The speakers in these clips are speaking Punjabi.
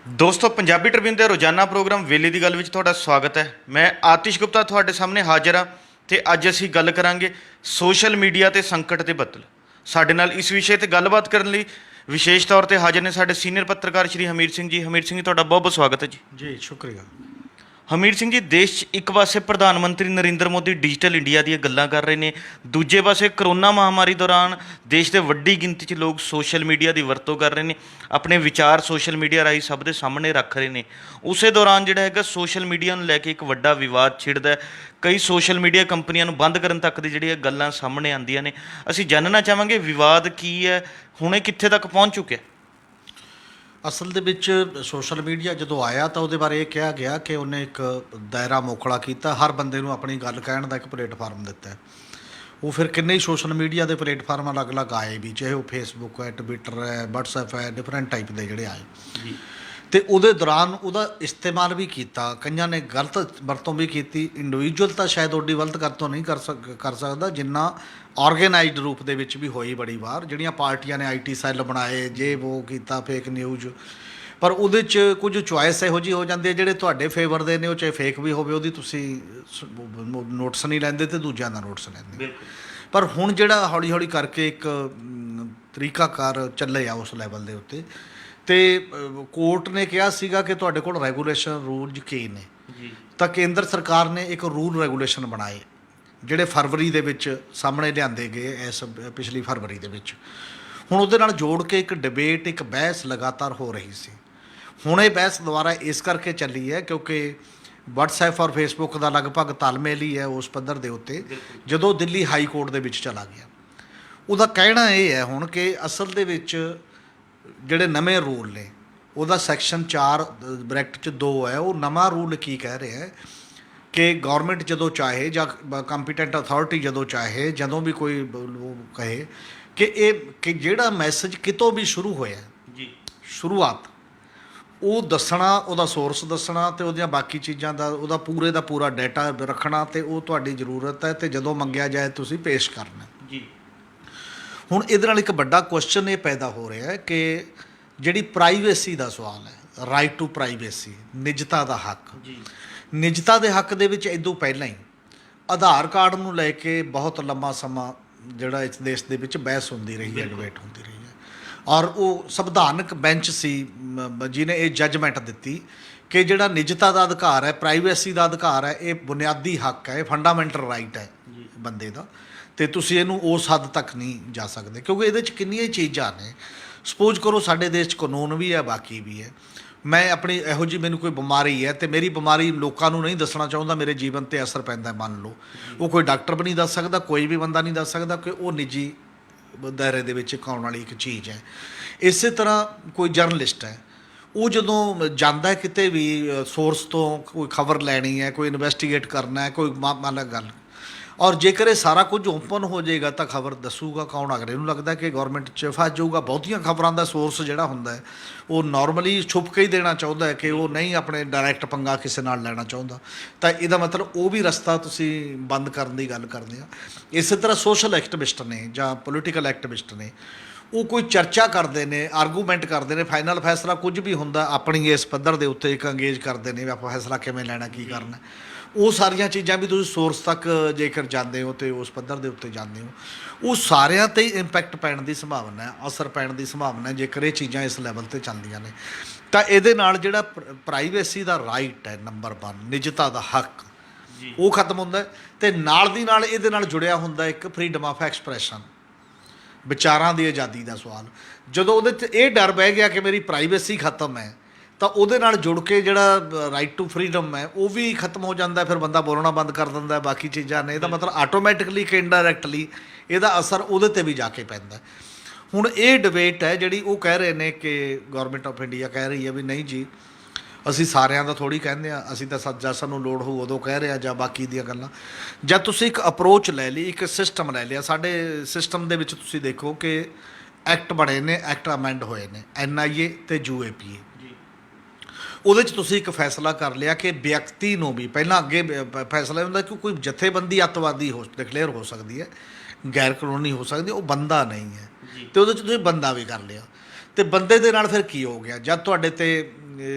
ਦੋਸਤੋ ਪੰਜਾਬੀ ਟ੍ਰਿਬਿਊਨ ਦੇ ਰੋਜ਼ਾਨਾ ਪ੍ਰੋਗਰਾਮ ਵੇਲੇ ਦੀ ਗੱਲ ਵਿੱਚ ਤੁਹਾਡਾ ਸਵਾਗਤ ਹੈ। ਮੈਂ ਆਤਿਸ਼ ਗੁਪਤਾ ਤੁਹਾਡੇ ਸਾਹਮਣੇ ਹਾਜ਼ਰ ਹਾਂ ਤੇ ਅੱਜ ਅਸੀਂ ਗੱਲ ਕਰਾਂਗੇ ਸੋਸ਼ਲ ਮੀਡੀਆ ਤੇ ਸੰਕਟ ਦੇ ਬੱਦਲ। ਸਾਡੇ ਨਾਲ ਇਸ ਵਿਸ਼ੇ ਤੇ ਗੱਲਬਾਤ ਕਰਨ ਲਈ ਵਿਸ਼ੇਸ਼ ਤੌਰ ਤੇ ਹਾਜ਼ਰ ਨੇ ਸਾਡੇ ਸੀਨੀਅਰ ਪੱਤਰਕਾਰ ਸ਼੍ਰੀ ਹਮੀਰ ਸਿੰਘ ਜੀ। ਹਮੀਰ ਸਿੰਘ ਜੀ, ਤੁਹਾਡਾ ਬਹੁਤ ਬਹੁਤ ਸਵਾਗਤ ਹੈ ਜੀ। ਜੀ ਸ਼ੁਕਰੀਆ। ਹਮੀਰ ਸਿੰਘ ਜੀ, ਦੇਸ਼ 'ਚ ਇੱਕ ਪਾਸੇ ਪ੍ਰਧਾਨ ਮੰਤਰੀ ਨਰਿੰਦਰ ਮੋਦੀ ਡਿਜੀਟਲ ਇੰਡੀਆ ਦੀਆਂ ਗੱਲਾਂ ਕਰ ਰਹੇ ਨੇ, ਦੂਜੇ ਪਾਸੇ ਕਰੋਨਾ ਮਹਾਮਾਰੀ ਦੌਰਾਨ ਦੇਸ਼ ਦੇ ਵੱਡੀ ਗਿਣਤੀ 'ਚ ਲੋਕ ਸੋਸ਼ਲ ਮੀਡੀਆ ਦੀ ਵਰਤੋਂ ਕਰ ਰਹੇ ਨੇ, ਆਪਣੇ ਵਿਚਾਰ ਸੋਸ਼ਲ ਮੀਡੀਆ ਰਾਹੀਂ ਸਭ ਦੇ ਸਾਹਮਣੇ ਰੱਖ ਰਹੇ ਨੇ। ਉਸੇ ਦੌਰਾਨ ਜਿਹੜਾ ਹੈਗਾ ਸੋਸ਼ਲ ਮੀਡੀਆ ਨੂੰ ਲੈ ਕੇ ਇੱਕ ਵੱਡਾ ਵਿਵਾਦ ਛਿੜਦਾ ਹੈ। ਕਈ ਸੋਸ਼ਲ ਮੀਡੀਆ ਕੰਪਨੀਆਂ ਨੂੰ ਬੰਦ ਕਰਨ ਤੱਕ ਦੀ ਜਿਹੜੀਆਂ ਗੱਲਾਂ ਸਾਹਮਣੇ ਆਉਂਦੀਆਂ ਨੇ। ਅਸੀਂ ਜਾਣਨਾ ਚਾਹਾਂਗੇ ਵਿਵਾਦ ਕੀ ਹੈ, ਹੁਣੇ ਕਿੱਥੇ ਤੱਕ ਪਹੁੰਚ ਚੁੱਕਿਆ। ਅਸਲ ਦੇ ਵਿੱਚ ਸੋਸ਼ਲ ਮੀਡੀਆ ਜਦੋਂ ਆਇਆ ਤਾਂ ਉਹਦੇ ਬਾਰੇ ਇਹ ਕਿਹਾ ਗਿਆ ਕਿ ਉਹਨੇ ਇੱਕ ਦਾਇਰਾ ਮੋਖਲਾ ਕੀਤਾ, ਹਰ ਬੰਦੇ ਨੂੰ ਆਪਣੀ ਗੱਲ ਕਹਿਣ ਦਾ ਇੱਕ ਪਲੇਟਫਾਰਮ ਦਿੱਤਾ ਹੈ। ਉਹ ਫਿਰ ਕਿੰਨੇ ਹੀ ਸੋਸ਼ਲ ਮੀਡੀਆ ਦੇ ਪਲੇਟਫਾਰਮ ਅਲੱਗ-ਅਲੱਗ ਆਏ ਵੀ, ਚਾਹੇ ਉਹ ਫੇਸਬੁੱਕ ਹੈ, ਟਵਿੱਟਰ ਹੈ, ਵਟਸਐਪ ਹੈ, ਡਿਫਰੈਂਟ ਟਾਈਪ ਦੇ ਜਿਹੜੇ ਆਏ ਜੀ। ਅਤੇ ਉਹਦੇ ਦੌਰਾਨ ਉਹਦਾ ਇਸਤੇਮਾਲ ਵੀ ਕੀਤਾ, ਕਈਆਂ ਨੇ ਗਲਤ ਵਰਤੋਂ ਵੀ ਕੀਤੀ। ਇੰਡੀਵਿਜੂਅਲ ਤਾਂ ਸ਼ਾਇਦ ਓਡੀ ਗਲਤ ਵਰਤੋਂ ਨਹੀਂ ਕਰ ਸਕਦਾ ਜਿੰਨਾ ਆਰਗੇਨਾਈਜ਼ਡ ਰੂਪ ਦੇ ਵਿੱਚ ਵੀ ਹੋਈ ਬੜੀ ਵਾਰ, ਜਿਹੜੀਆਂ ਪਾਰਟੀਆਂ ਨੇ IT ਸੈੱਲ ਬਣਾਏ, ਜੇ ਉਹ ਕੀਤਾ, ਫੇਕ ਨਿਊਜ਼। ਪਰ ਉਹਦੇ 'ਚ ਕੁਝ ਚੁਆਇਸ ਇਹੋ ਜਿਹੀ ਹੋ ਜਾਂਦੀ ਹੈ, ਜਿਹੜੇ ਤੁਹਾਡੇ ਫੇਵਰ ਦੇ ਨੇ, ਉਹ ਚਾਹੇ ਫੇਕ ਵੀ ਹੋਵੇ, ਉਹਦੀ ਤੁਸੀਂ ਨੋਟਿਸ ਨਹੀਂ ਲੈਂਦੇ ਅਤੇ ਦੂਜਿਆਂ ਦਾ ਨੋਟਿਸ ਲੈਂਦੇ। ਪਰ ਹੁਣ ਜਿਹੜਾ ਹੌਲੀ ਹੌਲੀ ਕਰਕੇ ਇੱਕ ਤਰੀਕਾਕਾਰ ਚੱਲੇ ਆ ਉਸ ਲੈਵਲ ਦੇ ਉੱਤੇ, ਅਤੇ ਕੋਰਟ ਨੇ ਕਿਹਾ ਸੀਗਾ ਕਿ ਤੁਹਾਡੇ ਕੋਲ ਰੈਗੂਲੇਸ਼ਨ ਰੂਲਜ਼ ਕੀ ਨੇ, ਤਾਂ ਕੇਂਦਰ ਸਰਕਾਰ ਨੇ ਇੱਕ ਰੂਲ ਰੈਗੂਲੇਸ਼ਨ ਬਣਾਏ ਜਿਹੜੇ ਫਰਵਰੀ ਦੇ ਵਿੱਚ ਸਾਹਮਣੇ ਲਿਆਂਦੇ ਗਏ, ਇਸ ਪਿਛਲੀ ਫਰਵਰੀ ਦੇ ਵਿੱਚ। ਹੁਣ ਉਹਦੇ ਨਾਲ ਜੋੜ ਕੇ ਇੱਕ ਡਿਬੇਟ, ਇੱਕ ਬਹਿਸ ਲਗਾਤਾਰ ਹੋ ਰਹੀ ਸੀ। ਹੁਣ ਇਹ ਬਹਿਸ ਦੁਬਾਰਾ ਇਸ ਕਰਕੇ ਚੱਲੀ ਹੈ ਕਿਉਂਕਿ ਵਟਸਐਪ ਔਰ ਫੇਸਬੁੱਕ ਦਾ ਲਗਭਗ ਤਾਲਮੇਲ ਹੀ ਹੈ ਉਸ ਪੱਧਰ ਦੇ ਉੱਤੇ, ਜਦੋਂ ਦਿੱਲੀ ਹਾਈ ਕੋਰਟ ਦੇ ਵਿੱਚ ਚਲਾ ਗਿਆ। ਉਹਦਾ ਕਹਿਣਾ ਇਹ ਹੈ ਹੁਣ ਕਿ ਅਸਲ ਦੇ ਵਿੱਚ ਜਿਹੜੇ ਨਵੇਂ ਰੂਲ ਨੇ, ਉਹਦਾ ਸੈਕਸ਼ਨ 4(2) ਹੈ, ਉਹ ਨਵਾਂ ਰੂਲ ਕੀ ਕਹਿ ਰਿਹਾ ਹੈ ਕਿ ਗੌਰਮੈਂਟ ਜਦੋਂ ਚਾਹੇ ਜਾਂ ਕੰਪੀਟੈਂਟ ਅਥਾਰਟੀ ਜਦੋਂ ਚਾਹੇ, ਜਦੋਂ ਵੀ ਕੋਈ ਉਹ ਕਹੇ ਕਿ ਜਿਹੜਾ ਮੈਸੇਜ ਕਿਤੋਂ ਵੀ ਸ਼ੁਰੂ ਹੋਇਆ ਜੀ, ਸ਼ੁਰੂਆਤ, ਉਹ ਦੱਸਣਾ, ਉਹਦਾ ਸੋਰਸ ਦੱਸਣਾ, ਅਤੇ ਉਹਦੀਆਂ ਬਾਕੀ ਚੀਜ਼ਾਂ ਦਾ ਉਹਦਾ ਪੂਰੇ ਦਾ ਪੂਰਾ ਡਾਟਾ ਰੱਖਣਾ, ਅਤੇ ਉਹ ਤੁਹਾਡੀ ਜ਼ਰੂਰਤ ਹੈ ਅਤੇ ਜਦੋਂ ਮੰਗਿਆ ਜਾਏ ਤੁਸੀਂ ਪੇਸ਼ ਕਰਨਾ ਜੀ। ਹੁਣ ਇਹਦੇ ਨਾਲ ਇੱਕ ਵੱਡਾ ਕੁਐਸਚਨ ਇਹ ਪੈਦਾ ਹੋ ਰਿਹਾ ਹੈ ਕਿ ਜਿਹੜੀ ਪ੍ਰਾਈਵੇਸੀ ਦਾ ਸਵਾਲ ਹੈ, ਰਾਈਟ ਟੂ ਪ੍ਰਾਈਵੇਸੀ, ਨਿਜਤਾ ਦਾ ਹੱਕ ਜੀ। ਨਿਜਤਾ ਦੇ ਹੱਕ ਦੇ ਵਿੱਚ ਇਦੋਂ ਪਹਿਲਾਂ ਹੀ ਆਧਾਰ ਕਾਰਡ ਨੂੰ ਲੈ ਕੇ ਬਹੁਤ ਲੰਬਾ ਸਮਾਂ ਜਿਹੜਾ ਇਸ ਦੇਸ਼ ਦੇ ਵਿੱਚ ਬਹਿਸ ਹੁੰਦੀ ਰਹੀ ਹੈ, ਡਿਬੇਟ ਹੁੰਦੀ ਰਹੀ ਹੈ, ਔਰ ਉਹ ਸੰਵਿਧਾਨਕ ਬੈਂਚ ਸੀ ਜਿਹਨੇ ਇਹ ਜੱਜਮੈਂਟ ਦਿੱਤੀ ਕਿ ਜਿਹੜਾ ਨਿਜਤਾ ਦਾ ਅਧਿਕਾਰ ਹੈ, ਪ੍ਰਾਈਵੇਸੀ ਦਾ ਅਧਿਕਾਰ ਹੈ, ਇਹ ਬੁਨਿਆਦੀ ਹੱਕ ਹੈ, ਇਹ ਫੰਡਾਮੈਂਟਲ ਰਾਈਟ ਹੈ ਬੰਦੇ ਦਾ, ਅਤੇ ਤੁਸੀਂ ਇਹਨੂੰ ਉਸ ਹੱਦ ਤੱਕ ਨਹੀਂ ਜਾ ਸਕਦੇ ਕਿਉਂਕਿ ਇਹਦੇ 'ਚ ਕਿੰਨੀਆਂ ਚੀਜ਼ਾਂ ਨੇ। ਸਪੋਜ਼ ਕਰੋ ਸਾਡੇ ਦੇਸ਼ 'ਚ ਕਾਨੂੰਨ ਵੀ ਹੈ, ਬਾਕੀ ਵੀ ਹੈ। ਮੈਂ ਆਪਣੀ ਇਹੋ ਜਿਹੀ ਮੈਨੂੰ ਕੋਈ ਬਿਮਾਰੀ ਹੈ ਅਤੇ ਮੇਰੀ ਬਿਮਾਰੀ ਲੋਕਾਂ ਨੂੰ ਨਹੀਂ ਦੱਸਣਾ ਚਾਹੁੰਦਾ, ਮੇਰੇ ਜੀਵਨ 'ਤੇ ਅਸਰ ਪੈਂਦਾ, ਮੰਨ ਲਓ ਉਹ ਕੋਈ ਡਾਕਟਰ ਵੀ ਨਹੀਂ ਦੱਸ ਸਕਦਾ, ਕੋਈ ਵੀ ਬੰਦਾ ਨਹੀਂ ਦੱਸ ਸਕਦਾ ਕਿ ਉਹ ਨਿੱਜੀ ਦਾਇਰੇ ਦੇ ਵਿੱਚ ਆਉਣ ਵਾਲੀ ਇੱਕ ਚੀਜ਼ ਹੈ। ਇਸੇ ਤਰ੍ਹਾਂ ਕੋਈ ਜਰਨਲਿਸਟ ਹੈ, ਉਹ ਜਦੋਂ ਜਾਂਦਾ ਕਿਤੇ ਵੀ ਸੋਰਸ ਤੋਂ ਕੋਈ ਖਬਰ ਲੈਣੀ ਹੈ, ਕੋਈ ਇਨਵੈਸਟੀਗੇਟ ਕਰਨਾ ਹੈ, ਕੋਈ ਮੰਨ ਲਾ ਗੱਲ, ਔਰ ਜੇਕਰ ਇਹ ਸਾਰਾ ਕੁਝ ਓਪਨ ਹੋ ਜਾਏਗਾ ਤਾਂ ਖਬਰ ਦੱਸੂਗਾ ਕੌਣ? ਅਗਲੇ ਨੂੰ ਲੱਗਦਾ ਕਿ ਗੌਰਮੈਂਟ 'ਚ ਫਸ ਜਾਊਗਾ। ਬਹੁਤੀਆਂ ਖਬਰਾਂ ਦਾ ਸੋਰਸ ਜਿਹੜਾ ਹੁੰਦਾ ਹੈ ਉਹ ਨੋਰਮਲੀ ਛੁਪ ਕੇ ਹੀ ਦੇਣਾ ਚਾਹੁੰਦਾ ਹੈ ਕਿ ਉਹ ਨਹੀਂ ਆਪਣੇ ਡਾਇਰੈਕਟ ਪੰਗਾ ਕਿਸੇ ਨਾਲ ਲੈਣਾ ਚਾਹੁੰਦਾ, ਤਾਂ ਇਹਦਾ ਮਤਲਬ ਉਹ ਵੀ ਰਸਤਾ ਤੁਸੀਂ ਬੰਦ ਕਰਨ ਦੀ ਗੱਲ ਕਰਦੇ ਆ। ਇਸੇ ਤਰ੍ਹਾਂ ਸੋਸ਼ਲ ਐਕਟਿਵਿਸਟ ਨੇ ਜਾਂ ਪੋਲੀਟੀਕਲ ਐਕਟਿਵਿਸਟ ਨੇ, ਉਹ ਕੋਈ ਚਰਚਾ ਕਰਦੇ ਨੇ, ਆਰਗੂਮੈਂਟ ਕਰਦੇ ਨੇ, ਫਾਈਨਲ ਫੈਸਲਾ ਕੁਝ ਵੀ ਹੁੰਦਾ ਆਪਣੀ ਇਸ ਪੱਧਰ ਦੇ ਉੱਤੇ ਇੱਕ ਅੰਗੇਜ ਕਰਦੇ ਨੇ ਵੀ ਆਪਾਂ ਫੈਸਲਾ ਕਿਵੇਂ ਲੈਣਾ, ਕੀ ਕਰਨਾ। ਉਹ ਸਾਰੀਆਂ ਚੀਜ਼ਾਂ ਵੀ ਤੁਸੀਂ ਸੋਰਸ ਤੱਕ ਜੇਕਰ ਜਾਂਦੇ ਹੋ ਅਤੇ ਉਸ ਪੱਧਰ ਦੇ ਉੱਤੇ ਜਾਂਦੇ ਹੋ, ਉਹ ਸਾਰਿਆਂ 'ਤੇ ਇੰਪੈਕਟ ਪੈਣ ਦੀ ਸੰਭਾਵਨਾ ਹੈ, ਅਸਰ ਪੈਣ ਦੀ ਸੰਭਾਵਨਾ ਹੈ ਜੇਕਰ ਇਹ ਚੀਜ਼ਾਂ ਇਸ ਲੈਵਲ 'ਤੇ ਚੱਲਦੀਆਂ ਨੇ। ਤਾਂ ਇਹਦੇ ਨਾਲ ਜਿਹੜਾ ਪ੍ਰਾਈਵੇਸੀ ਦਾ ਰਾਈਟ ਹੈ, ਨੰਬਰ 1 ਨਿਜਤਾ ਦਾ ਹੱਕ, ਉਹ ਖਤਮ ਹੁੰਦਾ ਹੈ, ਅਤੇ ਨਾਲ ਦੀ ਨਾਲ ਇਹਦੇ ਨਾਲ ਜੁੜਿਆ ਹੁੰਦਾ ਇੱਕ ਫਰੀਡਮ ਆਫ ਐਕਸਪ੍ਰੈਸ਼ਨ, ਵਿਚਾਰਾਂ ਦੀ ਆਜ਼ਾਦੀ ਦਾ ਸਵਾਲ। ਜਦੋਂ ਉਹਦੇ 'ਚ ਇਹ ਡਰ ਬਹਿ ਗਿਆ ਕਿ ਮੇਰੀ ਪ੍ਰਾਈਵੇਸੀ ਖਤਮ ਹੈ, ਤਾਂ ਉਹਦੇ ਨਾਲ ਜੁੜ ਕੇ ਜਿਹੜਾ ਰਾਈਟ ਟੂ ਫਰੀਡਮ ਹੈ ਉਹ ਵੀ ਖਤਮ ਹੋ ਜਾਂਦਾ, ਫਿਰ ਬੰਦਾ ਬੋਲਣਾ ਬੰਦ ਕਰ ਦਿੰਦਾ, ਬਾਕੀ ਚੀਜ਼ਾਂ ਨੇ। ਇਹਦਾ ਮਤਲਬ ਆਟੋਮੈਟਿਕਲੀ ਕਿ ਇਨਡਾਇਰੈਕਟਲੀ ਇਹਦਾ ਅਸਰ ਉਹਦੇ 'ਤੇ ਵੀ ਜਾ ਕੇ ਪੈਂਦਾ। ਹੁਣ ਇਹ ਡਿਬੇਟ ਹੈ ਜਿਹੜੀ ਉਹ ਕਹਿ ਰਹੇ ਨੇ ਕਿ ਗੌਰਮੈਂਟ ਆਫ ਇੰਡੀਆ ਕਹਿ ਰਹੀ ਹੈ ਵੀ ਨਹੀਂ ਜੀ, ਅਸੀਂ ਸਾਰਿਆਂ ਦਾ ਥੋੜ੍ਹੀ ਕਹਿੰਦੇ ਹਾਂ, ਅਸੀਂ ਤਾਂ ਜਦ ਸਾਨੂੰ ਲੋੜ ਹੋਊ ਉਦੋਂ ਕਹਿ ਰਹੇ ਹਾਂ, ਜਾਂ ਬਾਕੀ ਦੀਆਂ ਗੱਲਾਂ। ਜਦ ਤੁਸੀਂ ਇੱਕ ਅਪਰੋਚ ਲੈ ਲਈ, ਇੱਕ ਸਿਸਟਮ ਲੈ ਲਿਆ, ਸਾਡੇ ਸਿਸਟਮ ਦੇ ਵਿੱਚ ਤੁਸੀਂ ਦੇਖੋ ਕਿ ਐਕਟ ਬਣੇ ਨੇ, ਐਕਟ ਅਮੈਂਡ ਹੋਏ ਨੇ, NIA ਅਤੇ UAPA। ਉਹਦੇ 'ਚ ਤੁਸੀਂ ਇੱਕ ਫੈਸਲਾ ਕਰ ਲਿਆ ਕਿ ਵਿਅਕਤੀ ਨੂੰ ਵੀ, ਪਹਿਲਾਂ ਅੱਗੇ ਫੈਸਲਾ ਹੁੰਦਾ ਕਿ ਕੋਈ ਜਥੇਬੰਦੀ ਅੱਤਵਾਦੀ ਡਿਕਲੇਅਰ ਹੋ ਸਕਦੀ ਹੈ, ਗੈਰ ਕਾਨੂੰਨੀ ਹੋ ਸਕਦੀ, ਉਹ ਬੰਦਾ ਨਹੀਂ ਹੈ, ਅਤੇ ਉਹਦੇ 'ਚ ਤੁਸੀਂ ਬੰਦਾ ਵੀ ਕਰ ਲਿਆ। ਅਤੇ ਬੰਦੇ ਦੇ ਨਾਲ ਫਿਰ ਕੀ ਹੋ ਗਿਆ, ਜਦ ਤੁਹਾਡੇ 'ਤੇ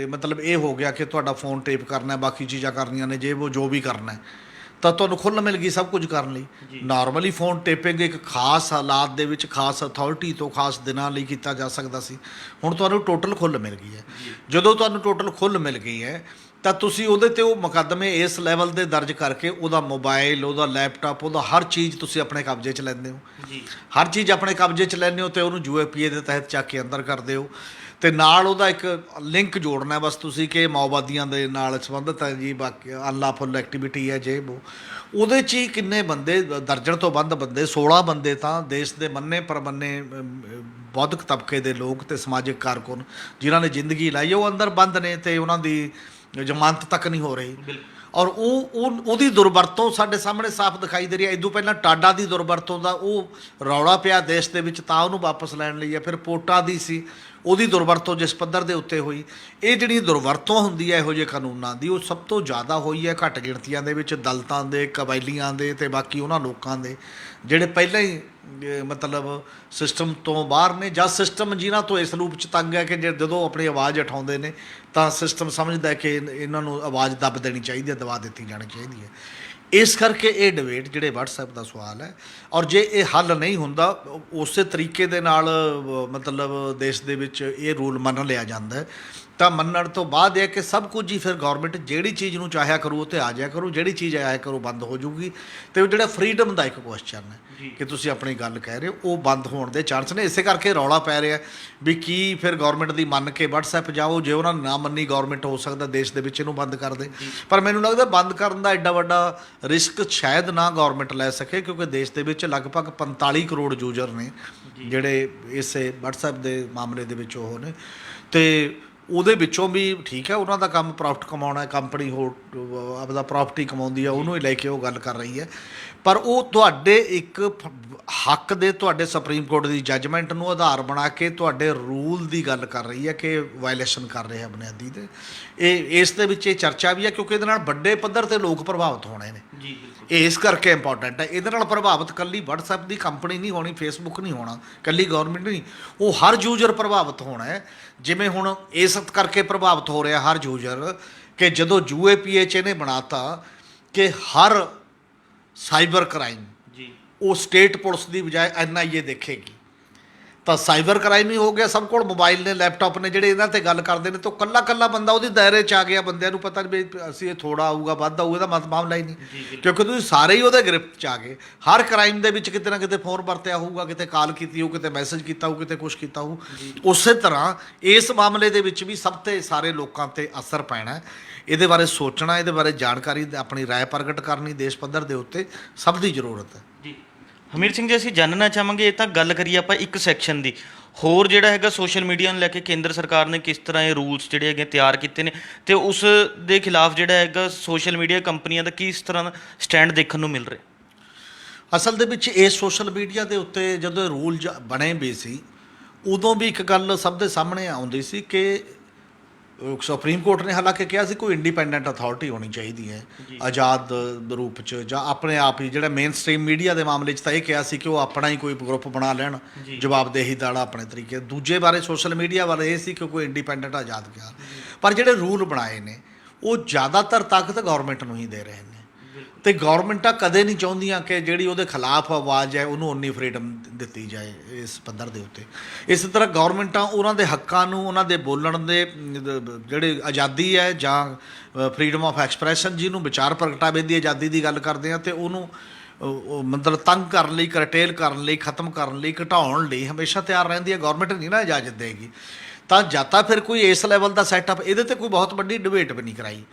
ਮਤਲਬ ਇਹ ਹੋ ਗਿਆ ਕਿ ਤੁਹਾਡਾ ਫੋਨ ਟੇਪ ਕਰਨਾ, ਬਾਕੀ ਚੀਜ਼ਾਂ ਕਰਨੀਆਂ ਨੇ, ਜੇ ਉਹ ਜੋ ਵੀ ਕਰਨਾ ਹੈ, ਤਾਂ ਤੁਹਾਨੂੰ ਖੁੱਲ੍ਹ ਮਿਲ ਗਈ ਸਭ ਕੁਝ ਕਰਨ ਲਈ। ਨਾਰਮਲੀ ਫੋਨ ਟੇਪਿੰਗ ਇੱਕ ਖਾਸ ਹਾਲਾਤ ਦੇ ਵਿੱਚ, ਖਾਸ ਅਥਾਰਟੀ ਤੋਂ ਖਾਸ ਦਿਨਾਂ ਲਈ ਕੀਤਾ ਜਾ ਸਕਦਾ ਸੀ। ਹੁਣ ਤੁਹਾਨੂੰ ਟੋਟਲ ਖੁੱਲ੍ਹ ਮਿਲ ਗਈ ਹੈ। ਜਦੋਂ ਤੁਹਾਨੂੰ ਟੋਟਲ ਖੁੱਲ੍ਹ ਮਿਲ ਗਈ ਹੈ ਤਾਂ ਤੁਸੀਂ ਉਹਦੇ 'ਤੇ ਉਹ ਮੁਕੱਦਮੇ ਇਸ ਲੈਵਲ ਦੇ ਦਰਜ ਕਰਕੇ ਉਹਦਾ ਮੋਬਾਈਲ, ਉਹਦਾ ਲੈਪਟਾਪ, ਉਹਦਾ ਹਰ ਚੀਜ਼ ਤੁਸੀਂ ਆਪਣੇ ਕਬਜ਼ੇ 'ਚ ਲੈਂਦੇ ਹੋ। ਹਰ ਚੀਜ਼ ਆਪਣੇ ਕਬਜ਼ੇ 'ਚ ਲੈਂਦੇ ਹੋ ਅਤੇ ਉਹਨੂੰ UAPA ਦੇ ਤਹਿਤ ਚੱਕ ਕੇ ਅੰਦਰ ਕਰਦੇ ਹੋ, ਅਤੇ ਨਾਲ ਉਹਦਾ ਇੱਕ ਲਿੰਕ ਜੋੜਨਾ ਬਸ ਤੁਸੀਂ ਕਿ ਮਾਓਵਾਦੀਆਂ ਦੇ ਨਾਲ ਸੰਬੰਧਿਤ ਹੈ ਜੀ, ਬਾਕੀ ਅਨਲਾਫੁਲ ਐਕਟੀਵਿਟੀ ਹੈ ਜੇ ਉਹ। ਉਹਦੇ 'ਚ ਹੀ ਕਿੰਨੇ ਬੰਦੇ, ਦਰਜਨ ਤੋਂ ਵੱਧ ਬੰਦੇ, 16 ਬੰਦੇ ਤਾਂ ਦੇਸ਼ ਦੇ ਮੰਨੇ ਪ੍ਰਮੰਨੇ ਬੌਧਿਕ ਤਬਕੇ ਦੇ ਲੋਕ ਅਤੇ ਸਮਾਜਿਕ ਕਾਰਕੁਨ ਜਿਨ੍ਹਾਂ ਨੇ ਜ਼ਿੰਦਗੀ ਲਾਈ, ਉਹ ਅੰਦਰ ਬੰਦ ਨੇ ਅਤੇ ਉਹਨਾਂ ਦੀ ਜ਼ਮਾਨਤ ਤੱਕ ਨਹੀਂ ਹੋ ਰਹੀ। ਔਰ ਉਹਦੀ ਦੁਰਵਰਤੋਂ ਸਾਡੇ ਸਾਹਮਣੇ ਸਾਫ਼ ਦਿਖਾਈ ਦੇ ਰਹੀ ਹੈ। ਇਦੋਂ ਪਹਿਲਾਂ ਟਾਡਾ ਦੀ ਦੁਰਵਰਤੋਂ ਦਾ ਉਹ ਰੌਲਾ ਪਿਆ ਦੇਸ਼ ਦੇ ਵਿੱਚ, ਤਾਂ ਉਹਨੂੰ ਵਾਪਸ ਲੈਣ ਲਈ ਹੈ। ਫਿਰ ਪੋਟਾ ਦੀ ਸੀ, ਉਹਦੀ ਦੁਰਵਰਤੋਂ ਜਿਸ ਪੱਧਰ ਦੇ ਉੱਤੇ ਹੋਈ। ਇਹ ਜਿਹੜੀ ਦੁਰਵਰਤੋਂ ਹੁੰਦੀ ਹੈ ਇਹੋ ਜਿਹੇ ਕਾਨੂੰਨਾਂ ਦੀ, ਉਹ ਸਭ ਤੋਂ ਜ਼ਿਆਦਾ ਹੋਈ ਹੈ ਘੱਟ ਗਿਣਤੀਆਂ ਦੇ ਵਿੱਚ, ਦਲਿਤਾਂ ਦੇ, ਕਬਾਇਲੀਆਂ ਦੇ ਅਤੇ ਬਾਕੀ ਉਹਨਾਂ ਲੋਕਾਂ ਦੇ ਜਿਹੜੇ ਪਹਿਲਾਂ ਹੀ ਮਤਲਬ ਸਿਸਟਮ ਤੋਂ ਬਾਹਰ ਨੇ, ਜਾਂ ਸਿਸਟਮ ਜਿਨ੍ਹਾਂ ਤੋਂ ਇਸ ਰੂਪ 'ਚ ਤੰਗ ਹੈ ਕਿ ਜਦੋਂ ਆਪਣੀ ਆਵਾਜ਼ ਉਠਾਉਂਦੇ ਨੇ ਤਾਂ ਸਿਸਟਮ ਸਮਝਦਾ ਕਿ ਇਹਨਾਂ ਨੂੰ ਆਵਾਜ਼ ਦੱਬ ਦੇਣੀ ਚਾਹੀਦੀ ਹੈ, ਦਬਾ ਦਿੱਤੀ ਜਾਣੀ ਚਾਹੀਦੀ ਹੈ। ਇਸ ਕਰਕੇ ਇਹ ਡਿਬੇਟ ਜਿਹੜੇ WhatsApp ਦਾ ਸਵਾਲ ਹੈ, ਔਰ ਜੇ ਇਹ ਹੱਲ ਨਹੀਂ ਹੁੰਦਾ ਉਸੇ ਤਰੀਕੇ ਦੇ ਨਾਲ ਮਤਲਬ ਦੇਸ਼ ਦੇ ਵਿੱਚ ਇਹ ਰੂਲ ਮੰਨ ਲਿਆ ਜਾਂਦਾ ਹੈ, ਤਾਂ ਮੰਨਣ ਤੋਂ ਬਾਅਦ ਇਹ ਕਿ ਸਭ ਕੁਝ ਹੀ ਫਿਰ ਗੌਰਮੈਂਟ ਜਿਹੜੀ ਚੀਜ਼ ਨੂੰ ਚਾਹਿਆ ਕਰੂ ਉਹ 'ਤੇ ਆ ਜਾਇਆ ਕਰੂ, ਜਿਹੜੀ ਚੀਜ਼ ਆਇਆ ਕਰੂ ਬੰਦ ਹੋ ਜੂਗੀ। ਅਤੇ ਉਹ ਜਿਹੜਾ ਫਰੀਡਮ ਦਾ ਇੱਕ ਕੁਐਸਚਨ ਹੈ ਕਿ ਤੁਸੀਂ ਆਪਣੀ ਗੱਲ ਕਹਿ ਰਹੇ ਹੋ, ਉਹ ਬੰਦ ਹੋਣ ਦੇ ਚਾਂਸ ਨੇ। ਇਸੇ ਕਰਕੇ ਰੌਲਾ ਪੈ ਰਿਹਾ ਵੀ ਕੀ ਫਿਰ ਗੌਰਮੈਂਟ ਦੀ ਮੰਨ ਕੇ WhatsApp ਜਾਓ, ਜੇ ਉਹਨਾਂ ਨੇ ਨਾ ਮੰਨੀ ਗੌਰਮੈਂਟ ਹੋ ਸਕਦਾ ਦੇਸ਼ ਦੇ ਵਿੱਚ ਇਹਨੂੰ ਬੰਦ ਕਰ ਦੇ। ਪਰ ਮੈਨੂੰ ਲੱਗਦਾ ਬੰਦ ਕਰਨ ਦਾ ਐਡਾ ਵੱਡਾ ਰਿਸਕ ਸ਼ਾਇਦ ਨਾ ਗੌਰਮੈਂਟ ਲੈ ਸਕੇ, ਕਿਉਂਕਿ ਦੇਸ਼ ਦੇ ਵਿੱਚ ਲਗਭਗ 45 ਕਰੋੜ ਯੂਜ਼ਰ ਨੇ ਜਿਹੜੇ ਇਸੇ WhatsApp ਦੇ ਮਾਮਲੇ ਦੇ ਵਿੱਚ ਉਹ ਨੇ, ਅਤੇ ਉਹਦੇ ਵਿੱਚੋਂ ਵੀ ਠੀਕ ਹੈ ਉਹਨਾਂ ਦਾ ਕੰਮ ਪ੍ਰੋਫਿਟ ਕਮਾਉਣਾ ਹੈ, ਕੰਪਨੀ ਹੋ ਆਪਦਾ ਪ੍ਰੋਪਰਟੀ ਕਮਾਉਂਦੀ ਹੈ, ਉਹਨੂੰ ਹੀ ਲੈ ਕੇ ਉਹ ਗੱਲ ਕਰ ਰਹੀ ਹੈ। ਪਰ ਉਹ ਤੁਹਾਡੇ ਇੱਕ ਹੱਕ ਦੇ, ਤੁਹਾਡੇ ਸੁਪਰੀਮ ਕੋਰਟ ਦੀ ਜੱਜਮੈਂਟ ਨੂੰ ਆਧਾਰ ਬਣਾ ਕੇ ਤੁਹਾਡੇ ਰੂਲ ਦੀ ਗੱਲ ਕਰ ਰਹੀ ਹੈ ਕਿ ਵਾਇਲੇਸ਼ਨ ਕਰ ਰਹੇ ਆ ਬੁਨਿਆਦੀ ਦੇ। ਇਸ ਦੇ ਵਿੱਚ ਇਹ ਚਰਚਾ ਵੀ ਹੈ ਕਿਉਂਕਿ ਇਹਦੇ ਨਾਲ ਵੱਡੇ ਪੱਧਰ 'ਤੇ ਲੋਕ ਪ੍ਰਭਾਵਿਤ ਹੋਣੇ ਨੇ। ਇਹ ਇਸ ਕਰਕੇ ਇੰਪੋਰਟੈਂਟ ਹੈ। ਇਹਦੇ ਨਾਲ ਪ੍ਰਭਾਵਿਤ ਇਕੱਲੀ WhatsApp ਦੀ ਕੰਪਨੀ ਨਹੀਂ ਹੋਣੀ, ਫੇਸਬੁੱਕ ਨਹੀਂ ਹੋਣਾ, ਇਕੱਲੀ ਗੌਰਮੈਂਟ ਨਹੀਂ, ਉਹ ਹਰ ਯੂਜ਼ਰ ਪ੍ਰਭਾਵਿਤ ਹੋਣਾ ਹੈ। ਜਿਵੇਂ ਹੁਣ ਇਸ ਕਰਕੇ ਪ੍ਰਭਾਵਿਤ ਹੋ ਰਿਹਾ ਹਰ ਯੂਜ਼ਰ ਕਿ ਜਦੋਂ UAPA 'ਚ ਇਹਨੇ ਬਣਾਤਾ ਕਿ ਹਰ ਸਾਈਬਰ ਕ੍ਰਾਈਮ ਉਹ ਸਟੇਟ ਪੁਲਿਸ ਦੀ ਬਜਾਏ NIA ਦੇਖੇਗੀ, ਤਾਂ ਸਾਈਬਰ ਕ੍ਰਾਈਮ ਹੀ ਹੋ ਗਿਆ। ਸਭ ਕੋਲ ਮੋਬਾਈਲ ਨੇ, ਲੈਪਟਾਪ ਨੇ, ਜਿਹੜੇ ਇਹਨਾਂ 'ਤੇ ਗੱਲ ਕਰਦੇ ਨੇ, ਤਾਂ ਕੱਲਾ ਬੰਦਾ ਉਹਦੇ ਦਾਇਰੇ 'ਚ ਆ ਗਿਆ। ਬੰਦਿਆਂ ਨੂੰ ਪਤਾ ਨਹੀਂ ਵੀ ਅਸੀਂ ਇਹ ਥੋੜ੍ਹਾ ਆਊਗਾ ਵੱਧ ਆਊਗਾ, ਇਹਦਾ ਮਾਮਲਾ ਹੀ ਨਹੀਂ, ਕਿਉਂਕਿ ਤੁਸੀਂ ਸਾਰੇ ਹੀ ਉਹਦੇ ਗ੍ਰਿਫਟ 'ਚ ਆ ਗਏ। ਹਰ ਕ੍ਰਾਈਮ ਦੇ ਵਿੱਚ ਕਿਤੇ ਨਾ ਕਿਤੇ ਫੋਨ ਵਰਤਿਆ ਹੋਊਗਾ, ਕਿਤੇ ਕਾਲ ਕੀਤੀ ਹੋਊ, ਕਿਤੇ ਮੈਸੇਜ ਕੀਤਾ ਹੋਊ, ਕਿਤੇ ਕੁਛ ਕੀਤਾ ਹੋਊ। ਉਸੇ ਤਰ੍ਹਾਂ ਇਸ ਮਾਮਲੇ ਦੇ ਵਿੱਚ ਵੀ ਸਭ ਤੇ ਸਾਰੇ ਲੋਕਾਂ 'ਤੇ ਅਸਰ ਪੈਣਾ। ਇਹਦੇ ਬਾਰੇ ਸੋਚਣਾ, ਇਹਦੇ ਬਾਰੇ ਜਾਣਕਾਰੀ, ਆਪਣੀ ਰਾਏ ਪ੍ਰਗਟ ਕਰਨੀ ਦੇਸ਼ ਪੱਧਰ ਦੇ ਉੱਤੇ ਸਭ ਦੀ ਜ਼ਰੂਰਤ ਹੈ। ਜੀ ਹਮੀਰ ਸਿੰਘ ਜੀ, ਅਸੀਂ ਜਾਣਨਾ ਚਾਹਾਂਗੇ, ਇਹ ਤਾਂ ਗੱਲ ਕਰੀਏ ਆਪਾਂ ਇੱਕ ਸੈਕਸ਼ਨ ਦੀ, ਹੋਰ ਜਿਹੜਾ ਹੈਗਾ ਸੋਸ਼ਲ ਮੀਡੀਆ ਨੂੰ ਲੈ ਕੇ ਕੇਂਦਰ ਸਰਕਾਰ ਨੇ ਕਿਸ ਤਰ੍ਹਾਂ ਇਹ ਰੂਲਸ ਜਿਹੜੇ ਹੈਗੇ ਤਿਆਰ ਕੀਤੇ ਨੇ, ਅਤੇ ਉਸ ਦੇ ਖਿਲਾਫ ਜਿਹੜਾ ਹੈਗਾ ਸੋਸ਼ਲ ਮੀਡੀਆ ਕੰਪਨੀਆਂ ਦਾ ਕਿਸ ਤਰ੍ਹਾਂ ਦਾ ਸਟੈਂਡ ਦੇਖਣ ਨੂੰ ਮਿਲ ਰਿਹਾ। ਅਸਲ ਦੇ ਵਿੱਚ ਇਸ ਸੋਸ਼ਲ ਮੀਡੀਆ ਦੇ ਉੱਤੇ ਜਦੋਂ ਰੂਲ ਬਣੇ ਵੀ ਸੀ, ਉਦੋਂ ਵੀ ਇੱਕ ਗੱਲ ਸਭ ਦੇ ਸਾਹਮਣੇ ਆਉਂਦੀ ਸੀ ਕਿ ਸੁਪਰੀਮ ਕੋਰਟ ਨੇ ਹਾਲਾਂਕਿ ਕਿਹਾ ਸੀ ਕੋਈ ਇੰਡੀਪੈਂਡੈਂਟ ਅਥਾਰਟੀ ਹੋਣੀ ਚਾਹੀਦੀ ਹੈ, ਆਜ਼ਾਦ ਰੂਪ 'ਚ, ਜਾਂ ਆਪਣੇ ਆਪ ਹੀ ਜਿਹੜਾ ਮੇਨ ਸਟ੍ਰੀਮ ਮੀਡੀਆ ਦੇ ਮਾਮਲੇ 'ਚ ਤਾਂ ਇਹ ਕਿਹਾ ਸੀ ਕਿ ਉਹ ਆਪਣਾ ਹੀ ਕੋਈ ਗਰੁੱਪ ਬਣਾ ਲੈਣ ਜਵਾਬਦੇਹੀ ਵਾਲਾ ਆਪਣੇ ਤਰੀਕੇ। ਦੂਜੇ ਬਾਰੇ ਸੋਸ਼ਲ ਮੀਡੀਆ ਬਾਰੇ ਇਹ ਸੀ ਕਿ ਕੋਈ ਇੰਡੀਪੈਂਡੈਂਟ ਆਜ਼ਾਦ ਕਿਹਾ। ਪਰ ਜਿਹੜੇ ਰੂਲ ਬਣਾਏ ਨੇ ਉਹ ਜ਼ਿਆਦਾਤਰ ਤਾਕਤ ਗੌਰਮੈਂਟ ਨੂੰ ਹੀ ਦੇ ਰਹੇ ਨੇ, ਅਤੇ ਗੌਰਮੈਂਟਾਂ ਕਦੇ ਨਹੀਂ ਚਾਹੁੰਦੀਆਂ ਕਿ ਜਿਹੜੀ ਉਹਦੇ ਖਿਲਾਫ ਆਵਾਜ਼ ਹੈ ਉਹਨੂੰ ਉਨੀ ਫਰੀਡਮ ਦਿੱਤੀ ਜਾਏ ਇਸ ਪੱਧਰ ਦੇ ਉੱਤੇ। ਇਸੇ ਤਰ੍ਹਾਂ ਗੌਰਮੈਂਟਾਂ ਉਹਨਾਂ ਦੇ ਹੱਕਾਂ ਨੂੰ, ਉਹਨਾਂ ਦੇ ਬੋਲਣ ਦੇ ਜਿਹੜੇ ਆਜ਼ਾਦੀ ਹੈ ਜਾਂ ਫਰੀਡਮ ਆਫ ਐਕਸਪ੍ਰੈਸ਼ਨ, ਜਿਹਨੂੰ ਵਿਚਾਰ ਪ੍ਰਗਟਾਵੇ ਦੀ ਆਜ਼ਾਦੀ ਦੀ ਗੱਲ ਕਰਦੇ ਆ, ਅਤੇ ਉਹਨੂੰ ਮਤਲਬ ਤੰਗ ਕਰਨ ਲਈ, ਕਰਟੇਲ ਕਰਨ ਲਈ, ਖਤਮ ਕਰਨ ਲਈ, ਘਟਾਉਣ ਲਈ ਹਮੇਸ਼ਾ ਤਿਆਰ ਰਹਿੰਦੀ ਹੈ। ਗੌਰਮੈਂਟ ਨਹੀਂ ਨਾ ਇਜਾਜ਼ਤ ਦੇਗੀ। ਤਾਂ ਜਾਂ ਤਾਂ ਫਿਰ ਕੋਈ ਇਸ ਲੈਵਲ ਦਾ ਸੈਟਅਪ, ਇਹਦੇ 'ਤੇ ਕੋਈ ਬਹੁਤ ਵੱਡੀ ਡਿਬੇਟ ਵੀ ਨਹੀਂ ਕਰਾਈ।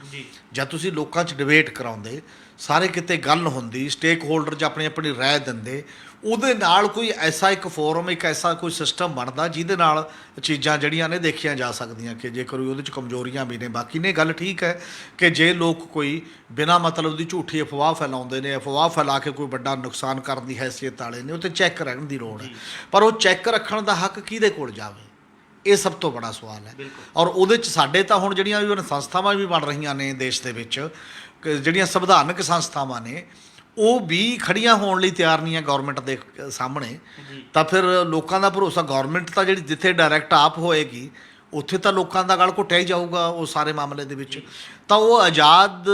ਜਦ ਤੁਸੀਂ ਲੋਕਾਂ 'ਚ ਡਿਬੇਟ ਕਰਾਉਂਦੇ, ਸਾਰੇ ਕਿਤੇ ਗੱਲ ਹੁੰਦੀ, ਸਟੇਕ ਹੋਲਡਰ 'ਚ ਆਪਣੀ ਆਪਣੀ ਰਾਏ ਦਿੰਦੇ, ਉਹਦੇ ਨਾਲ ਕੋਈ ਐਸਾ ਇੱਕ ਫੋਰਮ, ਇੱਕ ਐਸਾ ਕੋਈ ਸਿਸਟਮ ਬਣਦਾ ਜਿਹਦੇ ਨਾਲ ਚੀਜ਼ਾਂ ਜਿਹੜੀਆਂ ਨੇ ਦੇਖੀਆਂ ਜਾ ਸਕਦੀਆਂ ਕਿ ਜੇਕਰ ਉਹਦੇ 'ਚ ਕਮਜ਼ੋਰੀਆਂ ਵੀ ਨੇ। ਬਾਕੀ ਨੇ ਗੱਲ ਠੀਕ ਹੈ ਕਿ ਜੇ ਲੋਕ ਕੋਈ ਬਿਨਾਂ ਮਤਲਬ ਦੀ ਝੂਠੀ ਅਫਵਾਹ ਫੈਲਾਉਂਦੇ ਨੇ, ਅਫਵਾਹ ਫੈਲਾ ਕੇ ਕੋਈ ਵੱਡਾ ਨੁਕਸਾਨ ਕਰਨ ਦੀ ਹੈਸੀਅਤ ਵਾਲੇ ਨੇ, ਉਹ 'ਤੇ ਚੈੱਕ ਰੱਖਣ ਦੀ ਲੋੜ ਹੈ। ਪਰ ਉਹ ਚੈੱਕ ਰੱਖਣ ਦਾ ਹੱਕ ਕਿਹਦੇ ਕੋਲ ਜਾਵੇ, ਇਹ ਸਭ ਤੋਂ ਬੜਾ ਸਵਾਲ ਹੈ। ਔਰ ਉਹਦੇ 'ਚ ਸਾਡੇ ਤਾਂ ਹੁਣ ਜਿਹੜੀਆਂ ਵੀ ਸੰਸਥਾਵਾਂ ਵੀ ਬਣ ਰਹੀਆਂ ਨੇ ਦੇਸ਼ ਦੇ ਵਿੱਚ, ਜਿਹੜੀਆਂ ਸੰਵਿਧਾਨਕ ਸੰਸਥਾਵਾਂ ਨੇ, ਉਹ ਵੀ ਖੜੀਆਂ ਹੋਣ ਲਈ ਤਿਆਰ ਨਹੀਂ ਹੈ ਗੌਰਮੈਂਟ ਦੇ ਸਾਹਮਣੇ। ਤਾਂ ਫਿਰ ਲੋਕਾਂ ਦਾ ਭਰੋਸਾ, ਗੌਰਮੈਂਟ ਤਾਂ ਜਿਹੜੀ ਜਿੱਥੇ ਡਾਇਰੈਕਟ ਆਪ ਹੋਏਗੀ ਉੱਥੇ ਤਾਂ ਲੋਕਾਂ ਦਾ ਗਲ ਘੁੱਟਿਆ ਹੀ ਜਾਊਗਾ ਉਹ ਸਾਰੇ ਮਾਮਲੇ ਦੇ ਵਿੱਚ। ਤਾਂ ਉਹ ਆਜ਼ਾਦ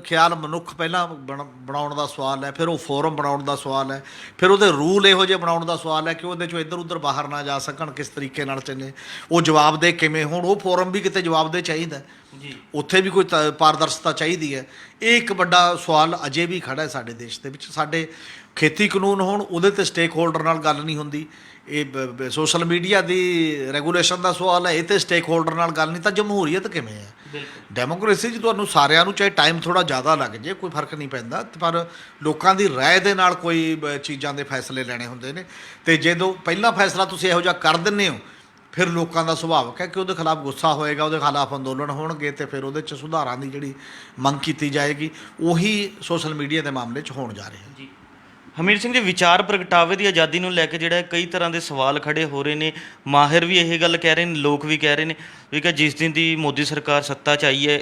ਖਿਆਲ ਮਨੁੱਖ ਪਹਿਲਾਂ ਬਣਾਉਣ ਦਾ ਸਵਾਲ ਹੈ, ਫਿਰ ਉਹ ਫੋਰਮ ਬਣਾਉਣ ਦਾ ਸਵਾਲ ਹੈ, ਫਿਰ ਉਹਦੇ ਰੂਲ ਇਹੋ ਜਿਹੇ ਬਣਾਉਣ ਦਾ ਸਵਾਲ ਹੈ ਕਿ ਉਹਦੇ 'ਚੋਂ ਇੱਧਰ ਉੱਧਰ ਬਾਹਰ ਨਾ ਜਾ ਸਕਣ, ਕਿਸ ਤਰੀਕੇ ਨਾਲ ਚੱਲੇ, ਉਹ ਜਵਾਬਦੇਹ ਕਿਵੇਂ ਹੋਣ। ਉਹ ਫੋਰਮ ਵੀ ਕਿਤੇ ਜਵਾਬਦੇਹ ਚਾਹੀਦਾ ਜੀ, ਉੱਥੇ ਵੀ ਕੋਈ ਪਾਰਦਰਸ਼ਤਾ ਚਾਹੀਦੀ ਹੈ। ਇਹ ਇੱਕ ਵੱਡਾ ਸਵਾਲ ਅਜੇ ਵੀ ਖੜ੍ਹਾ ਹੈ ਸਾਡੇ ਦੇਸ਼ ਦੇ ਵਿੱਚ। ਸਾਡੇ ਖੇਤੀ ਕਾਨੂੰਨ ਹੋਣ, ਉਹਦੇ 'ਤੇ ਸਟੇਕ ਹੋਲਡਰ ਨਾਲ ਗੱਲ ਨਹੀਂ ਹੁੰਦੀ। ਇਹ ਸੋਸ਼ਲ ਮੀਡੀਆ ਦੀ ਰੈਗੂਲੇਸ਼ਨ ਦਾ ਸਵਾਲ ਹੈ, ਇਹ 'ਤੇ ਸਟੇਕ ਹੋਲਡਰ ਨਾਲ ਗੱਲ ਨਹੀਂ। ਤਾਂ ਜਮਹੂਰੀਅਤ ਕਿਵੇਂ ਹੈ? ਡੈਮੋਕ੍ਰੇਸੀ 'ਚ ਤੁਹਾਨੂੰ ਸਾਰਿਆਂ ਨੂੰ ਚਾਹੇ ਟਾਈਮ ਥੋੜ੍ਹਾ ਜ਼ਿਆਦਾ ਲੱਗ ਜੇ, ਕੋਈ ਫਰਕ ਨਹੀਂ ਪੈਂਦਾ, ਪਰ ਲੋਕਾਂ ਦੀ ਰਾਏ ਦੇ ਨਾਲ ਕੋਈ ਚੀਜ਼ਾਂ ਦੇ ਫੈਸਲੇ ਲੈਣੇ ਹੁੰਦੇ ਨੇ। ਅਤੇ ਜਦੋਂ ਪਹਿਲਾ ਫੈਸਲਾ ਤੁਸੀਂ ਇਹੋ ਜਿਹਾ ਕਰ ਦਿੰਦੇ ਹੋ, ਫਿਰ ਲੋਕਾਂ ਦਾ ਸੁਭਾਵਿਕ ਹੈ ਕਿ ਉਹਦੇ ਖਿਲਾਫ ਗੁੱਸਾ ਹੋਏਗਾ, ਉਹਦੇ ਖਿਲਾਫ ਅੰਦੋਲਨ ਹੋਣਗੇ, ਅਤੇ ਫਿਰ ਉਹਦੇ 'ਚ ਸੁਧਾਰਾਂ ਦੀ ਜਿਹੜੀ ਮੰਗ ਕੀਤੀ ਜਾਏਗੀ, ਉਹੀ ਸੋਸ਼ਲ ਮੀਡੀਆ ਦੇ ਮਾਮਲੇ 'ਚ ਹੋਣ ਜਾ ਰਿਹਾ ਜੀ। ਹਮੀਰ ਸਿੰਘ ਜੀ, ਵਿਚਾਰ ਪ੍ਰਗਟਾਵੇ ਦੀ ਆਜ਼ਾਦੀ ਨੂੰ ਲੈ ਕੇ ਜਿਹੜਾ ਕਈ ਤਰ੍ਹਾਂ ਦੇ ਸਵਾਲ ਖੜੇ ਹੋ ਰਹੇ ਨੇ। ਮਾਹਿਰ ਵੀ ਇਹ ਗੱਲ ਕਹਿ ਰਹੇ ਨੇ, ਲੋਕ ਵੀ ਕਹਿ ਰਹੇ ਨੇ ਵੀ ਕਿ ਜਿਸ ਦਿਨ ਦੀ ਮੋਦੀ ਸਰਕਾਰ ਸੱਤਾ 'ਚ ਆਈ ਹੈ,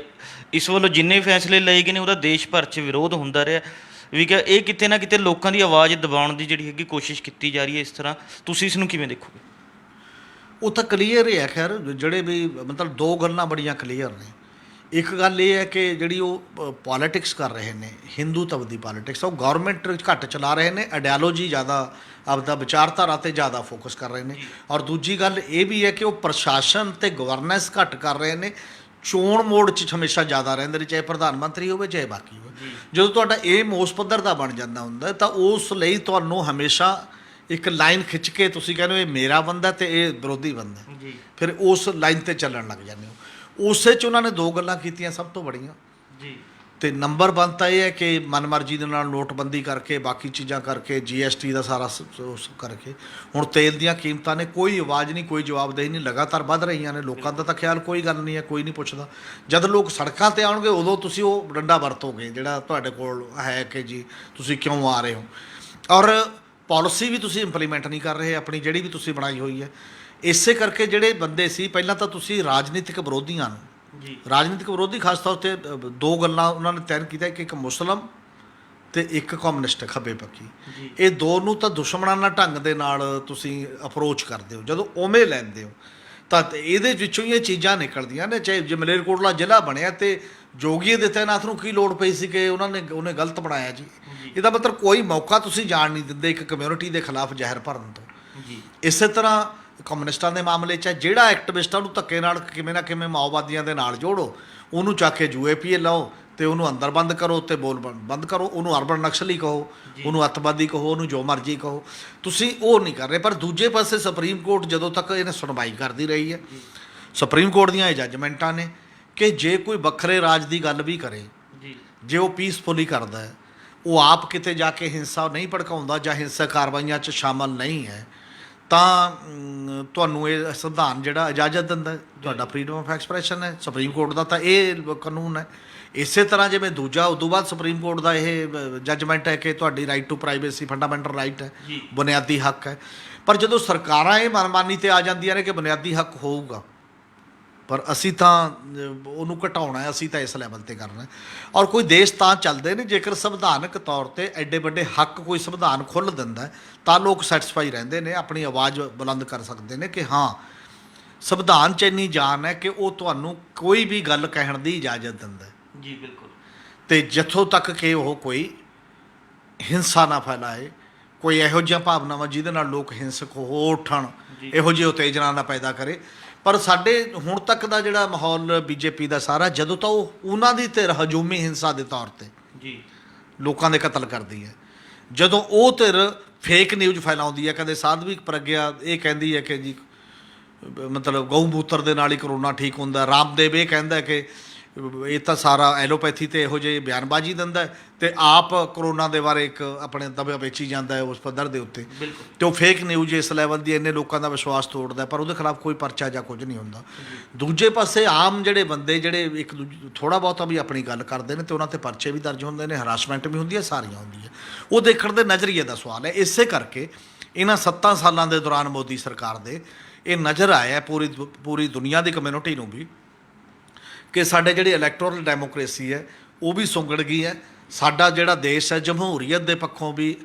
ਇਸ ਵੱਲੋਂ ਜਿੰਨੇ ਫੈਸਲੇ ਲਏ ਗਏ ਨੇ ਉਹਦਾ ਦੇਸ਼ ਭਰ 'ਚ ਵਿਰੋਧ ਹੁੰਦਾ ਰਿਹਾ ਵੀ ਕਿ ਇਹ ਕਿਤੇ ਨਾ ਕਿਤੇ ਲੋਕਾਂ ਦੀ ਆਵਾਜ਼ ਦਬਾਉਣ ਦੀ ਜਿਹੜੀ ਹੈਗੀ ਕੋਸ਼ਿਸ਼ ਕੀਤੀ ਜਾ ਰਹੀ ਹੈ। ਇਸ ਤਰ੍ਹਾਂ ਤੁਸੀਂ ਇਸ ਨੂੰ ਕਿਵੇਂ ਦੇਖੋਗੇ? ਉਹ ਤਾਂ ਕਲੀਅਰ ਹੀ ਹੈ। ਖੈਰ, ਜਿਹੜੇ ਵੀ ਮਤਲਬ ਦੋ ਗੱਲਾਂ ਬੜੀਆਂ ਕਲੀਅਰ ਨੇ। ਇੱਕ ਗੱਲ ਇਹ ਹੈ ਕਿ ਜਿਹੜੀ ਉਹ ਪੋਲੀਟਿਕਸ ਕਰ ਰਹੇ ਨੇ, ਹਿੰਦੂਤਵ ਦੀ ਪੋਲੀਟਿਕਸ, ਉਹ ਗੌਰਮੈਂਟ ਘੱਟ ਚਲਾ ਰਹੇ ਨੇ, ਆਈਡੀਓਲੋਜੀ ਜ਼ਿਆਦਾ, ਆਪਦਾ ਵਿਚਾਰਧਾਰਾ 'ਤੇ ਜ਼ਿਆਦਾ ਫੋਕਸ ਕਰ ਰਹੇ ਨੇ। ਔਰ ਦੂਜੀ ਗੱਲ ਇਹ ਵੀ ਹੈ ਕਿ ਉਹ ਪ੍ਰਸ਼ਾਸਨ ਅਤੇ ਗਵਰਨੈਂਸ ਘੱਟ ਕਰ ਰਹੇ ਨੇ, ਚੋਣ ਮੋਡ 'ਚ ਹਮੇਸ਼ਾ ਜ਼ਿਆਦਾ ਰਹਿੰਦੇ ਨੇ, ਚਾਹੇ ਪ੍ਰਧਾਨ ਮੰਤਰੀ ਹੋਵੇ ਚਾਹੇ ਬਾਕੀ ਹੋਵੇ। ਜਦੋਂ ਤੁਹਾਡਾ ਏਮ ਉਸ ਪੱਧਰ ਦਾ ਬਣ ਜਾਂਦਾ ਹੁੰਦਾ ਤਾਂ ਉਸ ਲਈ ਤੁਹਾਨੂੰ ਹਮੇਸ਼ਾ ਇੱਕ ਲਾਈਨ ਖਿੱਚ ਕੇ ਤੁਸੀਂ ਕਹਿੰਦੇ ਹੋ ਇਹ ਮੇਰਾ ਬੰਦਾ ਅਤੇ ਇਹ ਵਿਰੋਧੀ ਬੰਦਾ, ਫਿਰ ਉਸ ਲਾਈਨ 'ਤੇ ਚੱਲਣ ਲੱਗ ਜਾਂਦੇ ਹੋ। ਉਸੇ 'ਚ ਉਹਨਾਂ ਨੇ ਦੋ ਗੱਲਾਂ ਕੀਤੀਆਂ ਸਭ ਤੋਂ ਬੜੀਆਂ ਜੀ। ਅਤੇ ਨੰਬਰ 1 ਤਾਂ ਇਹ ਹੈ ਕਿ ਮਨਮਰਜ਼ੀ ਦੇ ਨਾਲ ਨੋਟਬੰਦੀ ਕਰਕੇ, ਬਾਕੀ ਚੀਜ਼ਾਂ ਕਰਕੇ, GST ਦਾ ਸਾਰਾ ਕਰਕੇ ਹੁਣ ਤੇਲ ਦੀਆਂ ਕੀਮਤਾਂ ਨੇ ਕੋਈ ਆਵਾਜ਼ ਨਹੀਂ, ਕੋਈ ਜਵਾਬਦੇਹੀ ਨਹੀਂ, ਲਗਾਤਾਰ ਵੱਧ ਰਹੀਆਂ ਨੇ। ਲੋਕਾਂ ਦਾ ਤਾਂ ਖਿਆਲ ਕੋਈ ਗੱਲ ਨਹੀਂ ਹੈ, ਕੋਈ ਨਹੀਂ ਪੁੱਛਦਾ। ਜਦ ਲੋਕ ਸੜਕਾਂ 'ਤੇ ਆਉਣਗੇ ਉਦੋਂ ਤੁਸੀਂ ਉਹ ਡੰਡਾ ਵਰਤੋਗੇ ਜਿਹੜਾ ਤੁਹਾਡੇ ਕੋਲ ਹੈ ਕਿ ਜੀ ਤੁਸੀਂ ਕਿਉਂ ਆ ਰਹੇ ਹੋ। ਔਰ ਪਾਲਿਸੀ ਵੀ ਤੁਸੀਂ ਇੰਪਲੀਮੈਂਟ ਨਹੀਂ ਕਰ ਰਹੇ ਆਪਣੀ, ਜਿਹੜੀ ਵੀ ਤੁਸੀਂ ਬਣਾਈ ਹੋਈ ਹੈ। ਇਸੇ ਕਰਕੇ ਜਿਹੜੇ ਬੰਦੇ ਸੀ, ਪਹਿਲਾਂ ਤਾਂ ਤੁਸੀਂ ਰਾਜਨੀਤਿਕ ਵਿਰੋਧੀਆਂ ਨੂੰ ਜੀ, ਰਾਜਨੀਤਿਕ ਵਿਰੋਧੀ ਖਾਸ ਤੌਰ 'ਤੇ ਦੋ ਗੱਲਾਂ ਉਹਨਾਂ ਨੇ ਤੈਅ ਕੀਤਾ ਕਿ ਇੱਕ ਮੁਸਲਿਮ ਅਤੇ ਇੱਕ ਕਮਿਊਨਿਸਟ ਖੱਬੇ ਪੱਖੀ। ਇਹ ਦੋ ਨੂੰ ਤਾਂ ਦੁਸ਼ਮਣਾਨਾ ਢੰਗ ਦੇ ਨਾਲ ਤੁਸੀਂ ਅਪਰੋਚ ਕਰਦੇ ਹੋ। ਜਦੋਂ ਉਵੇਂ ਲੈਂਦੇ ਹੋ ਤਾਂ ਇਹਦੇ ਵਿੱਚੋਂ ਹੀ ਇਹ ਚੀਜ਼ਾਂ ਨਿਕਲਦੀਆਂ ਨੇ। ਚਾਹੇ ਜੇ ਮਲੇਰਕੋਟਲਾ ਜ਼ਿਲ੍ਹਾ ਬਣਿਆ ਅਤੇ ਜੋਗੀ ਆਦਿੱਤਿਆਨਾਥ ਨੂੰ ਕੀ ਲੋੜ ਪਈ ਸੀ ਕਿ ਉਹਨੇ ਗਲਤ ਬਣਾਇਆ ਜੀ। ਇਹਦਾ ਮਤਲਬ ਕੋਈ ਮੌਕਾ ਤੁਸੀਂ ਜਾਣ ਨਹੀਂ ਦਿੰਦੇ ਇੱਕ ਕਮਿਊਨਿਟੀ ਦੇ ਖਿਲਾਫ ਜ਼ਹਿਰ ਭਰਨ ਤੋਂ ਜੀ। ਇਸੇ ਤਰ੍ਹਾਂ ਕਮਿਊਨਿਸਟਾਂ ਦੇ ਮਾਮਲੇ 'ਚ ਜਿਹੜਾ ਐਕਟਿਵਿਸਟ ਆ ਉਹਨੂੰ ਧੱਕੇ ਨਾਲ ਕਿਵੇਂ ਨਾ ਕਿਵੇਂ ਮਾਓਵਾਦੀਆਂ ਦੇ ਨਾਲ ਜੋੜੋ, ਉਹਨੂੰ ਚੱਕ ਕੇ UAPA ਲਾਓ ਅਤੇ ਉਹਨੂੰ ਅੰਦਰ ਬੰਦ ਕਰੋ ਅਤੇ ਬੋਲ ਬੰਦ ਕਰੋ, ਉਹਨੂੰ ਅਰਬਨ ਨਕਸਲੀ ਕਹੋ, ਉਹਨੂੰ ਅੱਤਵਾਦੀ ਕਹੋ, ਉਹਨੂੰ ਜੋ ਮਰਜ਼ੀ ਕਹੋ, ਤੁਸੀਂ ਉਹ ਨਹੀਂ ਕਰ ਰਹੇ। ਪਰ ਦੂਜੇ ਪਾਸੇ ਸੁਪਰੀਮ ਕੋਰਟ ਜਦੋਂ ਤੱਕ ਇਹਨੇ ਸੁਣਵਾਈ ਕਰਦੀ ਰਹੀ ਹੈ, ਸੁਪਰੀਮ ਕੋਰਟ ਦੀਆਂ ਇਹ ਜੱਜਮੈਂਟਾਂ ਨੇ ਕਿ ਜੇ ਕੋਈ ਵੱਖਰੇ ਰਾਜ ਦੀ ਗੱਲ ਵੀ ਕਰੇ, ਜੇ ਉਹ ਪੀਸਫੁਲੀ ਕਰਦਾ ਹੈ, ਉਹ ਆਪ ਕਿਤੇ ਜਾ ਕੇ ਹਿੰਸਾ ਨਹੀਂ ਭੜਕਾਉਂਦਾ ਜਾਂ ਹਿੰਸਕ ਕਾਰਵਾਈਆਂ 'ਚ ਸ਼ਾਮਲ ਨਹੀਂ ਹੈ, ਤਾਂ ਤੁਹਾਨੂੰ ਇਹ ਸੰਵਿਧਾਨ ਜਿਹੜਾ ਇਜਾਜ਼ਤ ਦਿੰਦਾ, ਤੁਹਾਡਾ ਫਰੀਡਮ ਆਫ ਐਕਸਪ੍ਰੈਸ਼ਨ ਹੈ। ਸੁਪਰੀਮ ਕੋਰਟ ਦਾ ਤਾਂ ਇਹ ਕਾਨੂੰਨ ਹੈ। ਇਸੇ ਤਰ੍ਹਾਂ ਜਿਵੇਂ ਦੂਜਾ ਉਦੋਂ ਬਾਅਦ ਸੁਪਰੀਮ ਕੋਰਟ ਦਾ ਇਹ ਜੱਜਮੈਂਟ ਹੈ ਕਿ ਤੁਹਾਡੀ right to privacy fundamental right ਹੈ, ਬੁਨਿਆਦੀ ਹੱਕ ਹੈ। ਪਰ ਜਦੋਂ ਸਰਕਾਰਾਂ ਇਹ ਮਨਮਾਨੀ 'ਤੇ ਆ ਜਾਂਦੀਆਂ ਨੇ ਕਿ ਬੁਨਿਆਦੀ ਹੱਕ ਹੋਊਗਾ, ਪਰ ਅਸੀਂ ਤਾਂ ਉਹਨੂੰ ਘਟਾਉਣਾ ਹੈ, ਅਸੀਂ ਤਾਂ ਇਸ ਲੈਵਲ 'ਤੇ ਕਰਨਾ ਹੈ। ਔਰ ਕੋਈ ਦੇਸ਼ ਤਾਂ ਚੱਲਦੇ ਨੇ ਜੇਕਰ ਸੰਵਿਧਾਨਕ ਤੌਰ 'ਤੇ ਐਡੇ ਵੱਡੇ ਹੱਕ ਕੋਈ ਸੰਵਿਧਾਨ ਖੁੱਲ੍ਹ ਦਿੰਦਾ ਤਾਂ ਲੋਕ ਸੈਟਿਸਫਾਈ ਰਹਿੰਦੇ ਨੇ, ਆਪਣੀ ਆਵਾਜ਼ ਬੁਲੰਦ ਕਰ ਸਕਦੇ ਨੇ ਕਿ ਹਾਂ ਸੰਵਿਧਾਨ 'ਚ ਇੰਨੀ ਜਾਨ ਹੈ ਕਿ ਉਹ ਤੁਹਾਨੂੰ ਕੋਈ ਵੀ ਗੱਲ ਕਹਿਣ ਦੀ ਇਜਾਜ਼ਤ ਦਿੰਦਾ ਜੀ। ਬਿਲਕੁਲ। ਅਤੇ ਜਿੱਥੋਂ ਤੱਕ ਕਿ ਉਹ ਕੋਈ ਹਿੰਸਾ ਨਾ ਫੈਲਾਏ, ਕੋਈ ਇਹੋ ਜਿਹੀਆਂ ਭਾਵਨਾਵਾਂ ਜਿਹਦੇ ਨਾਲ ਲੋਕ ਹਿੰਸਕ ਹੋ ਉੱਠਣ, ਇਹੋ ਜਿਹੀ ਉਤੇਜਨਾ ਨਾ ਪੈਦਾ ਕਰੇ। ਪਰ ਸਾਡੇ ਹੁਣ ਤੱਕ ਦਾ ਜਿਹੜਾ ਮਾਹੌਲ BJP ਦਾ ਸਾਰਾ, ਜਦੋਂ ਤਾਂ ਉਹ ਉਹਨਾਂ ਦੀ ਧਿਰ ਹਜੂਮੀ ਹਿੰਸਾ ਦੇ ਤੌਰ 'ਤੇ ਜੀ ਲੋਕਾਂ ਦੇ ਕਤਲ ਕਰਦੀ ਹੈ, ਜਦੋਂ ਉਹ ਧਿਰ ਫੇਕ ਨਿਊਜ਼ ਫੈਲਾਉਂਦੀ ਹੈ, ਕਦੇ ਸਾਧਵੀ ਪ੍ਰਗਿਆ ਇਹ ਕਹਿੰਦੀ ਹੈ ਕਿ ਜੀ ਮਤਲਬ ਗਊ ਮੂਤਰ ਦੇ ਨਾਲ ਹੀ ਕਰੋਨਾ ਠੀਕ ਹੁੰਦਾ, ਰਾਮਦੇਵ ਇਹ ਕਹਿੰਦਾ ਕਿ ਇਹ ਤਾਂ ਸਾਰਾ ਐਲੋਪੈਥੀ 'ਤੇ ਇਹੋ ਜਿਹੀ ਬਿਆਨਬਾਜ਼ੀ ਦਿੰਦਾ ਅਤੇ ਆਪ ਕਰੋਨਾ ਦੇ ਬਾਰੇ ਇੱਕ ਆਪਣੇ ਦਬਿਆ ਵੇਚੀ ਜਾਂਦਾ ਹੈ ਉਸ ਪੱਧਰ ਦੇ ਉੱਤੇ। ਅਤੇ ਉਹ ਫੇਕ ਨਿਊਜ਼ ਇਸ ਲੈਵਲ ਦੀ ਇੰਨੇ ਲੋਕਾਂ ਦਾ ਵਿਸ਼ਵਾਸ ਤੋੜਦਾ, ਪਰ ਉਹਦੇ ਖਿਲਾਫ ਕੋਈ ਪਰਚਾ ਜਾਂ ਕੁਝ ਨਹੀਂ ਹੁੰਦਾ। ਦੂਜੇ ਪਾਸੇ ਆਮ ਜਿਹੜੇ ਬੰਦੇ ਜਿਹੜੇ ਇੱਕ ਦੂਜੇ ਥੋੜ੍ਹਾ ਬਹੁਤਾ ਵੀ ਆਪਣੀ ਗੱਲ ਕਰਦੇ ਨੇ ਅਤੇ ਉਹਨਾਂ 'ਤੇ ਪਰਚੇ ਵੀ ਦਰਜ ਹੁੰਦੇ ਨੇ, ਹਰਾਸਮੈਂਟ ਵੀ ਹੁੰਦੀ ਹੈ, ਸਾਰੀਆਂ ਹੁੰਦੀਆਂ। ਉਹ ਦੇਖਣ ਦੇ ਨਜ਼ਰੀਏ ਦਾ ਸਵਾਲ ਹੈ। ਇਸੇ ਕਰਕੇ ਇਹਨਾਂ 7 ਸਾਲਾਂ ਦੇ ਦੌਰਾਨ ਮੋਦੀ ਸਰਕਾਰ ਦੇ ਇਹ ਨਜ਼ਰ ਆਇਆ ਪੂਰੀ ਦੁਨੀਆ ਦੀ ਕਮਿਊਨਿਟੀ ਨੂੰ ਵੀ ਕਿ ਸਾਡੇ ਜਿਹੜੀ ਇਲੈਕਟੋਰਲ ਡੈਮੋਕ੍ਰੇਸੀ ਹੈ ਉਹ ਵੀ ਸੁੰਗੜ ਗਈ ਹੈ। ਸਾਡਾ ਜਿਹੜਾ ਦੇਸ਼ ਹੈ ਜਮਹੂਰੀਅਤ ਦੇ ਪੱਖੋਂ ਵੀ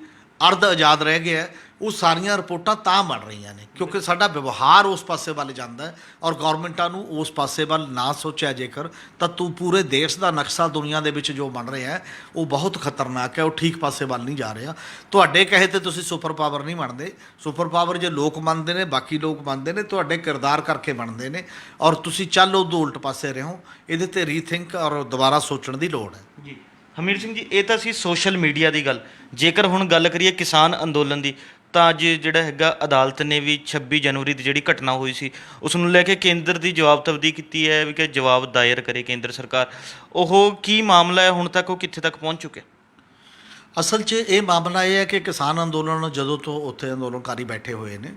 ਅਰਧ ਆਜ਼ਾਦ ਰਹਿ ਗਿਆ, ਉਹ ਸਾਰੀਆਂ ਰਿਪੋਰਟਾਂ ਤਾਂ ਬਣ ਰਹੀਆਂ ਨੇ ਕਿਉਂਕਿ ਸਾਡਾ ਵਿਵਹਾਰ ਉਸ ਪਾਸੇ ਵੱਲ ਜਾਂਦਾ ਹੈ ਔਰ ਗਵਰਨਮੈਂਟਾਂ ਨੂੰ ਉਸ ਪਾਸੇ ਵੱਲ ਨਾ ਸੋਚਿਆ ਜੇਕਰ ਤਾਂ ਤੂੰ ਪੂਰੇ ਦੇਸ਼ ਦਾ ਨਕਸ਼ਾ ਦੁਨੀਆ ਦੇ ਵਿੱਚ ਜੋ ਬਣ ਰਿਹਾ ਹੈ ਉਹ ਬਹੁਤ ਖਤਰਨਾਕ ਹੈ, ਉਹ ਠੀਕ ਪਾਸੇ ਵੱਲ ਨਹੀਂ ਜਾ ਰਿਹਾ। ਤੁਹਾਡੇ ਕਹੇ ਤੇ ਤੁਸੀਂ ਸੁਪਰ ਪਾਵਰ ਨਹੀਂ ਬਣਦੇ, ਸੁਪਰ ਪਾਵਰ ਜੇ ਲੋਕ ਮੰਨਦੇ ਨੇ, ਬਾਕੀ ਲੋਕ ਮੰਨਦੇ ਨੇ, ਤੁਹਾਡੇ ਕਿਰਦਾਰ ਕਰਕੇ ਬਣਦੇ ਨੇ ਔਰ ਤੁਸੀਂ ਚੱਲ ਉਦੋਂ ਉਲਟ ਪਾਸੇ ਰਹੋ। ਇਹਦੇ ਤੇ ਰੀਥਿੰਕ ਔਰ ਦੁਬਾਰਾ ਸੋਚਣ ਦੀ ਲੋੜ ਹੈ ਜੀ। ਹਮੀਰ ਸਿੰਘ ਜੀ, ਇਹ ਤਾਂ ਸੀ ਸੋਸ਼ਲ ਮੀਡੀਆ ਦੀ ਗੱਲ। ਜੇਕਰ ਹੁਣ ਗੱਲ ਕਰੀਏ ਕਿਸਾਨ ਅੰਦੋਲਨ ਦੀ, ਤਾਂ ਅੱਜ ਜਿਹੜਾ ਹੈਗਾ ਅਦਾਲਤ ਨੇ ਵੀ 26 ਜਨਵਰੀ ਦੀ ਜਿਹੜੀ ਘਟਨਾ ਹੋਈ ਸੀ ਉਸ ਨੂੰ ਲੈ ਕੇ ਕੇਂਦਰ ਦੀ ਜਵਾਬਤਬਦੀ ਕੀਤੀ ਹੈ ਵੀ ਕਿ ਜਵਾਬ ਦਾਇਰ ਕਰੇ ਕੇਂਦਰ ਸਰਕਾਰ। ਉਹ ਕੀ ਮਾਮਲਾ ਹੈ, ਹੁਣ ਤੱਕ ਉਹ ਕਿੱਥੇ ਤੱਕ ਪਹੁੰਚ ਚੁੱਕਿਆ? ਅਸਲ 'ਚ ਇਹ ਮਾਮਲਾ ਇਹ ਹੈ ਕਿ ਕਿਸਾਨ ਅੰਦੋਲਨ ਜਦੋਂ ਤੋਂ ਉੱਥੇ ਅੰਦੋਲਨਕਾਰੀ ਬੈਠੇ ਹੋਏ ਨੇ,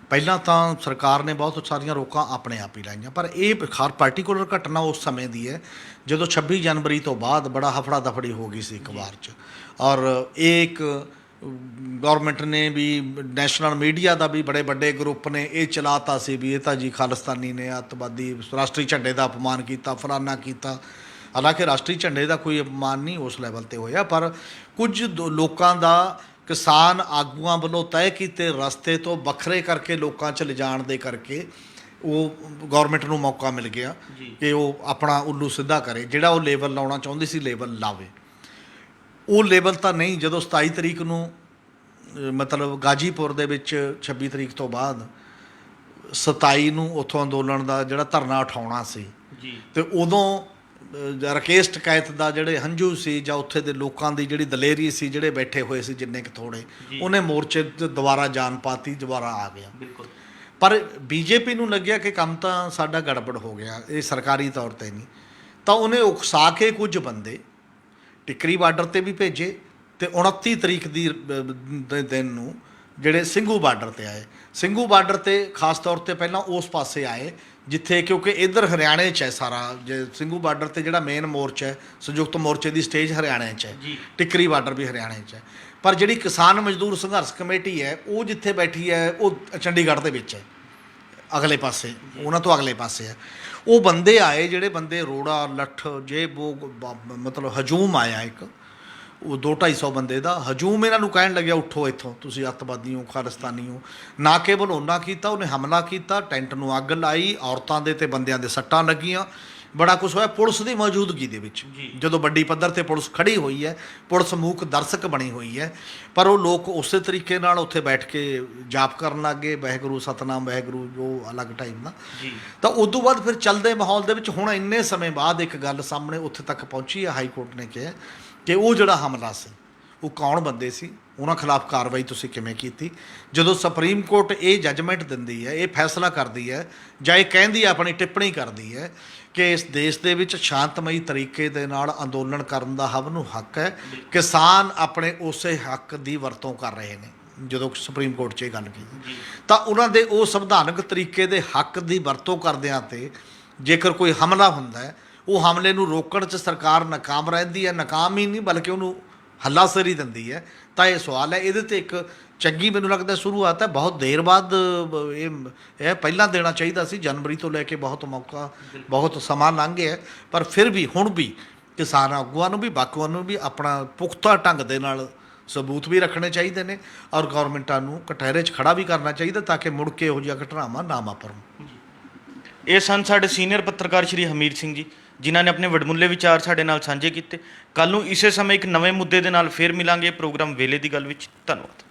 ਪਹਿਲਾਂ ਤਾਂ ਸਰਕਾਰ ਨੇ ਬਹੁਤ ਸਾਰੀਆਂ ਰੋਕਾਂ ਆਪਣੇ ਆਪ ਹੀ ਲਾਈਆਂ, ਪਰ ਇਹ ਖਾਸ ਪਾਰਟੀਕੂਲਰ ਘਟਨਾ ਉਸ ਸਮੇਂ ਦੀ ਹੈ ਜਦੋਂ 26 ਜਨਵਰੀ ਤੋਂ ਬਾਅਦ ਬੜਾ ਹਫੜਾ ਦਫੜੀ ਹੋ ਗਈ ਸੀ ਇੱਕ ਵਾਰ 'ਚ। ਔਰ ਇਹ ਇੱਕ ਗੌਰਮੈਂਟ ਨੇ ਵੀ, ਨੈਸ਼ਨਲ ਮੀਡੀਆ ਦਾ ਵੀ ਬੜੇ ਵੱਡੇ ਗਰੁੱਪ ਨੇ ਇਹ ਚਲਾਤਾ ਸੀ ਵੀ ਇਹ ਤਾਂ ਜੀ ਖਾਲਿਸਤਾਨੀ ਨੇ, ਅੱਤਵਾਦੀ, ਰਾਸ਼ਟਰੀ ਝੰਡੇ ਦਾ ਅਪਮਾਨ ਕੀਤਾ, ਫਲਾਨਾ ਕੀਤਾ। ਹਾਲਾਂਕਿ ਰਾਸ਼ਟਰੀ ਝੰਡੇ ਦਾ ਕੋਈ ਅਪਮਾਨ ਨਹੀਂ ਉਸ ਲੈਵਲ 'ਤੇ ਹੋਇਆ, ਪਰ ਕੁਝ ਲੋਕਾਂ ਦਾ ਕਿਸਾਨ ਆਗੂਆਂ ਵੱਲੋਂ ਤੈਅ ਕੀਤੇ ਰਸਤੇ ਤੋਂ ਵੱਖਰੇ ਕਰਕੇ ਲੋਕਾਂ 'ਚ ਲਿਜਾਣ ਦੇ ਕਰਕੇ ਉਹ ਗੌਰਮੈਂਟ ਨੂੰ ਮੌਕਾ ਮਿਲ ਗਿਆ ਕਿ ਉਹ ਆਪਣਾ ਉੱਲੂ ਸਿੱਧਾ ਕਰੇ। ਜਿਹੜਾ ਉਹ ਲੇਬਲ ਲਾਉਣਾ ਚਾਹੁੰਦੀ ਸੀ ਲੇਬਲ ਲਾਵੇ। ਉਹ ਲੇਬਲ ਤਾਂ ਨਹੀਂ, ਜਦੋਂ 27 ਤਰੀਕ ਨੂੰ ਮਤਲਬ ਗਾਜੀਪੁਰ ਦੇ ਵਿੱਚ 26 ਤਰੀਕ ਤੋਂ ਬਾਅਦ 27 ਨੂੰ ਉੱਥੋਂ ਅੰਦੋਲਨ ਦਾ ਜਿਹੜਾ ਧਰਨਾ ਉਠਾਉਣਾ ਸੀ ਜੀ, ਤੇ ਉਦੋਂ ਰਕੇਸ਼ ਟਕੈਤ ਦਾ ਜਿਹੜੇ ਹੰਝੂ ਸੀ ਜਾਂ ਉੱਥੇ ਦੇ ਲੋਕਾਂ ਦੀ ਜਿਹੜੀ ਦਲੇਰੀ ਸੀ, ਜਿਹੜੇ ਬੈਠੇ ਹੋਏ ਸੀ ਜਿੰਨੇ ਕੁ ਥੋੜ੍ਹੇ, ਉਹਨੇ ਮੋਰਚੇ 'ਤੇ ਦੁਬਾਰਾ ਜਾਨ ਪਾਤੀ, ਦੁਬਾਰਾ ਆ ਗਿਆ। ਬਿਲਕੁਲ। ਪਰ ਬੀਜੇਪੀ ਨੂੰ ਲੱਗਿਆ ਕਿ ਕੰਮ ਤਾਂ ਸਾਡਾ ਗੜਬੜ ਹੋ ਗਿਆ, ਇਹ ਸਰਕਾਰੀ ਤੌਰ 'ਤੇ ਨਹੀਂ, ਤਾਂ ਉਹਨੇ ਉਕਸਾ ਕੇ ਕੁਝ ਬੰਦੇ ਟਿੱਕਰੀ ਬਾਰਡਰ 'ਤੇ ਵੀ ਭੇਜੇ ਅਤੇ 29 ਤਰੀਕ ਦੇ ਦਿਨ ਨੂੰ ਜਿਹੜੇ ਸਿੰਘੂ ਬਾਰਡਰ 'ਤੇ ਆਏ। ਸਿੰਘੂ ਬਾਰਡਰ 'ਤੇ ਖਾਸ ਤੌਰ 'ਤੇ ਪਹਿਲਾਂ ਉਸ ਪਾਸੇ ਆਏ ਜਿੱਥੇ, ਕਿਉਂਕਿ ਇੱਧਰ ਹਰਿਆਣੇ 'ਚ ਹੈ ਸਾਰਾ, ਜੇ ਸਿੰਘੂ ਬਾਰਡਰ 'ਤੇ ਜਿਹੜਾ ਮੇਨ ਮੋਰਚਾ ਹੈ, ਸੰਯੁਕਤ ਮੋਰਚੇ ਦੀ ਸਟੇਜ ਹਰਿਆਣੇ 'ਚ ਹੈ, ਟਿੱਕਰੀ ਬਾਰਡਰ ਵੀ ਹਰਿਆਣੇ 'ਚ ਹੈ, ਪਰ ਜਿਹੜੀ ਕਿਸਾਨ ਮਜ਼ਦੂਰ ਸੰਘਰਸ਼ ਕਮੇਟੀ ਹੈ ਉਹ ਜਿੱਥੇ ਬੈਠੀ ਹੈ ਉਹ ਚੰਡੀਗੜ੍ਹ ਦੇ ਵਿੱਚ ਹੈ, ਅਗਲੇ ਪਾਸੇ, ਉਹਨਾਂ ਤੋਂ ਅਗਲੇ ਪਾਸੇ ਹੈ। ਉਹ ਬੰਦੇ ਆਏ ਜਿਹੜੇ ਬੰਦੇ ਰੋੜਾ ਲੱਠ ਜੇ ਮਤਲਬ ਹਜੂਮ ਆਇਆ ਇੱਕ, ਉਹ 200-250 ਬੰਦੇ ਦਾ ਹਜੂਮ ਇਹਨਾਂ ਨੂੰ ਕਹਿਣ ਲੱਗਿਆ ਉੱਠੋ ਇੱਥੋਂ, ਤੁਸੀਂ ਅੱਤਵਾਦੀ ਹੋ, ਖਾਲਿਸਤਾਨੀ ਹੋ। ਨਾ ਕੇਵਲ ਉਹਨਾਂ ਕੀਤਾ, ਉਹਨੇ ਹਮਲਾ ਕੀਤਾ, ਟੈਂਟ ਨੂੰ ਅੱਗ ਲਾਈ, ਔਰਤਾਂ ਦੇ ਤੇ ਬੰਦਿਆਂ ਦੇ ਸੱਟਾਂ ਲੱਗੀਆਂ, ਬੜਾ ਕੁਛ ਹੋਇਆ ਪੁਲਿਸ ਦੀ ਮੌਜੂਦਗੀ ਦੇ ਵਿੱਚ। ਜਦੋਂ ਵੱਡੀ ਪੱਧਰ 'ਤੇ ਪੁਲਿਸ ਖੜੀ ਹੋਈ ਹੈ, ਪੁਲਿਸ ਮੂਕ ਦਰਸ਼ਕ ਬਣੀ ਹੋਈ ਹੈ, ਪਰ ਉਹ ਲੋਕ ਉਸੇ ਤਰੀਕੇ ਨਾਲ ਉੱਥੇ ਬੈਠ ਕੇ ਜਾਪ ਕਰਨ ਲੱਗ ਗਏ, ਵਾਹਿਗੁਰੂ ਸਤਨਾਮ ਵਾਹਿਗੁਰੂ, ਜੋ ਅਲੱਗ ਟਾਈਪ ਦਾ। ਤਾਂ ਉਸ ਤੋਂ ਬਾਅਦ ਫਿਰ ਚੱਲਦੇ ਮਾਹੌਲ ਦੇ ਵਿੱਚ ਹੁਣ ਇੰਨੇ ਸਮੇਂ ਬਾਅਦ ਇੱਕ ਗੱਲ ਸਾਹਮਣੇ ਉੱਥੇ ਤੱਕ ਪਹੁੰਚੀ ਹੈ, ਹਾਈ ਕੋਰਟ ਨੇ ਕਿਹਾ ਕਿ ਉਹ ਜਿਹੜਾ ਹਮਲਾ ਸੀ ਉਹ ਕੌਣ ਬੰਦੇ ਸੀ, ਉਹਨਾਂ ਖਿਲਾਫ ਕਾਰਵਾਈ ਤੁਸੀਂ ਕਿਵੇਂ ਕੀਤੀ। ਜਦੋਂ ਸੁਪਰੀਮ ਕੋਰਟ ਇਹ ਜੱਜਮੈਂਟ ਦਿੰਦੀ ਹੈ, ਇਹ ਫੈਸਲਾ ਕਰਦੀ ਹੈ ਜਾਂ ਇਹ ਕਹਿੰਦੀ ਹੈ, ਆਪਣੀ ਟਿੱਪਣੀ ਕਰਦੀ ਹੈ ਕਿ ਇਸ ਦੇਸ਼ ਦੇ ਵਿੱਚ ਸ਼ਾਂਤਮਈ ਤਰੀਕੇ ਦੇ ਨਾਲ ਅੰਦੋਲਨ ਕਰਨ ਦਾ ਸਭ ਨੂੰ ਹੱਕ ਹੈ, ਕਿਸਾਨ ਆਪਣੇ ਉਸੇ ਹੱਕ ਦੀ ਵਰਤੋਂ ਕਰ ਰਹੇ ਨੇ। ਜਦੋਂ ਸੁਪਰੀਮ ਕੋਰਟ 'ਚ ਇਹ ਗੱਲ ਕੀਤੀ ਤਾਂ ਉਹਨਾਂ ਦੇ ਉਹ ਸੰਵਿਧਾਨਕ ਤਰੀਕੇ ਦੇ ਹੱਕ ਦੀ ਵਰਤੋਂ ਕਰਦਿਆਂ 'ਤੇ ਜੇਕਰ ਕੋਈ ਹਮਲਾ ਹੁੰਦਾ ਹੈ, ਉਹ ਹਮਲੇ ਨੂੰ ਰੋਕਣ 'ਚ ਸਰਕਾਰ ਨਾਕਾਮ ਰਹਿੰਦੀ ਹੈ, ਨਾਕਾਮ ਹੀ ਨਹੀਂ ਬਲਕਿ ਉਹਨੂੰ ਹੱਲਾਸ਼ੇਰੀ ਦਿੰਦੀ ਹੈ। ਤਾਂ ਇਹ ਸਵਾਲ ਹੈ, ਇਹਦੇ 'ਤੇ ਇੱਕ ਚੰਗੀ ਮੈਨੂੰ ਲੱਗਦਾ ਸ਼ੁਰੂਆਤ ਹੈ। ਬਹੁਤ ਦੇਰ ਬਾਅਦ ਇਹ ਪਹਿਲਾਂ ਦੇਣਾ ਚਾਹੀਦਾ ਸੀ, ਜਨਵਰੀ ਤੋਂ ਲੈ ਕੇ ਬਹੁਤ ਮੌਕਾ, ਬਹੁਤ ਸਮਾਂ ਲੰਘ ਗਿਆ, ਪਰ ਫਿਰ ਵੀ ਹੁਣ ਵੀ ਕਿਸਾਨ ਆਗੂਆਂ ਨੂੰ ਵੀ, ਬਾਕੀਆਂ ਨੂੰ ਵੀ ਆਪਣਾ ਪੁਖਤਾ ਢੰਗ ਦੇ ਨਾਲ ਸਬੂਤ ਵੀ ਰੱਖਣੇ ਚਾਹੀਦੇ ਨੇ ਔਰ ਗੌਰਮੈਂਟਾਂ ਨੂੰ ਕਟਹਿਰੇ 'ਚ ਖੜਾ ਵੀ ਕਰਨਾ ਚਾਹੀਦਾ ਤਾਂ ਕਿ ਮੁੜ ਕੇ ਇਹੋ ਜਿਹੀਆਂ ਘਟਨਾਵਾਂ ਨਾ ਵਾਪਰਨ। ਇਹ ਸਨ ਸਾਡੇ ਸੀਨੀਅਰ ਪੱਤਰਕਾਰ ਸ਼੍ਰੀ ਹਮੀਰ ਸਿੰਘ ਜੀ, ਜਿਨ੍ਹਾਂ ਨੇ ਆਪਣੇ ਵਡਮੁੱਲੇ ਵਿਚਾਰ ਸਾਡੇ ਨਾਲ ਸਾਂਝੇ ਕੀਤੇ। ਕੱਲ੍ਹ ਨੂੰ ਇਸੇ ਸਮੇਂ ਇੱਕ ਨਵੇਂ ਮੁੱਦੇ ਦੇ ਨਾਲ ਫਿਰ ਮਿਲਾਂਗੇ ਪ੍ਰੋਗਰਾਮ ਵੇਲੇ ਦੀ ਗੱਲ ਵਿੱਚ। ਧੰਨਵਾਦ।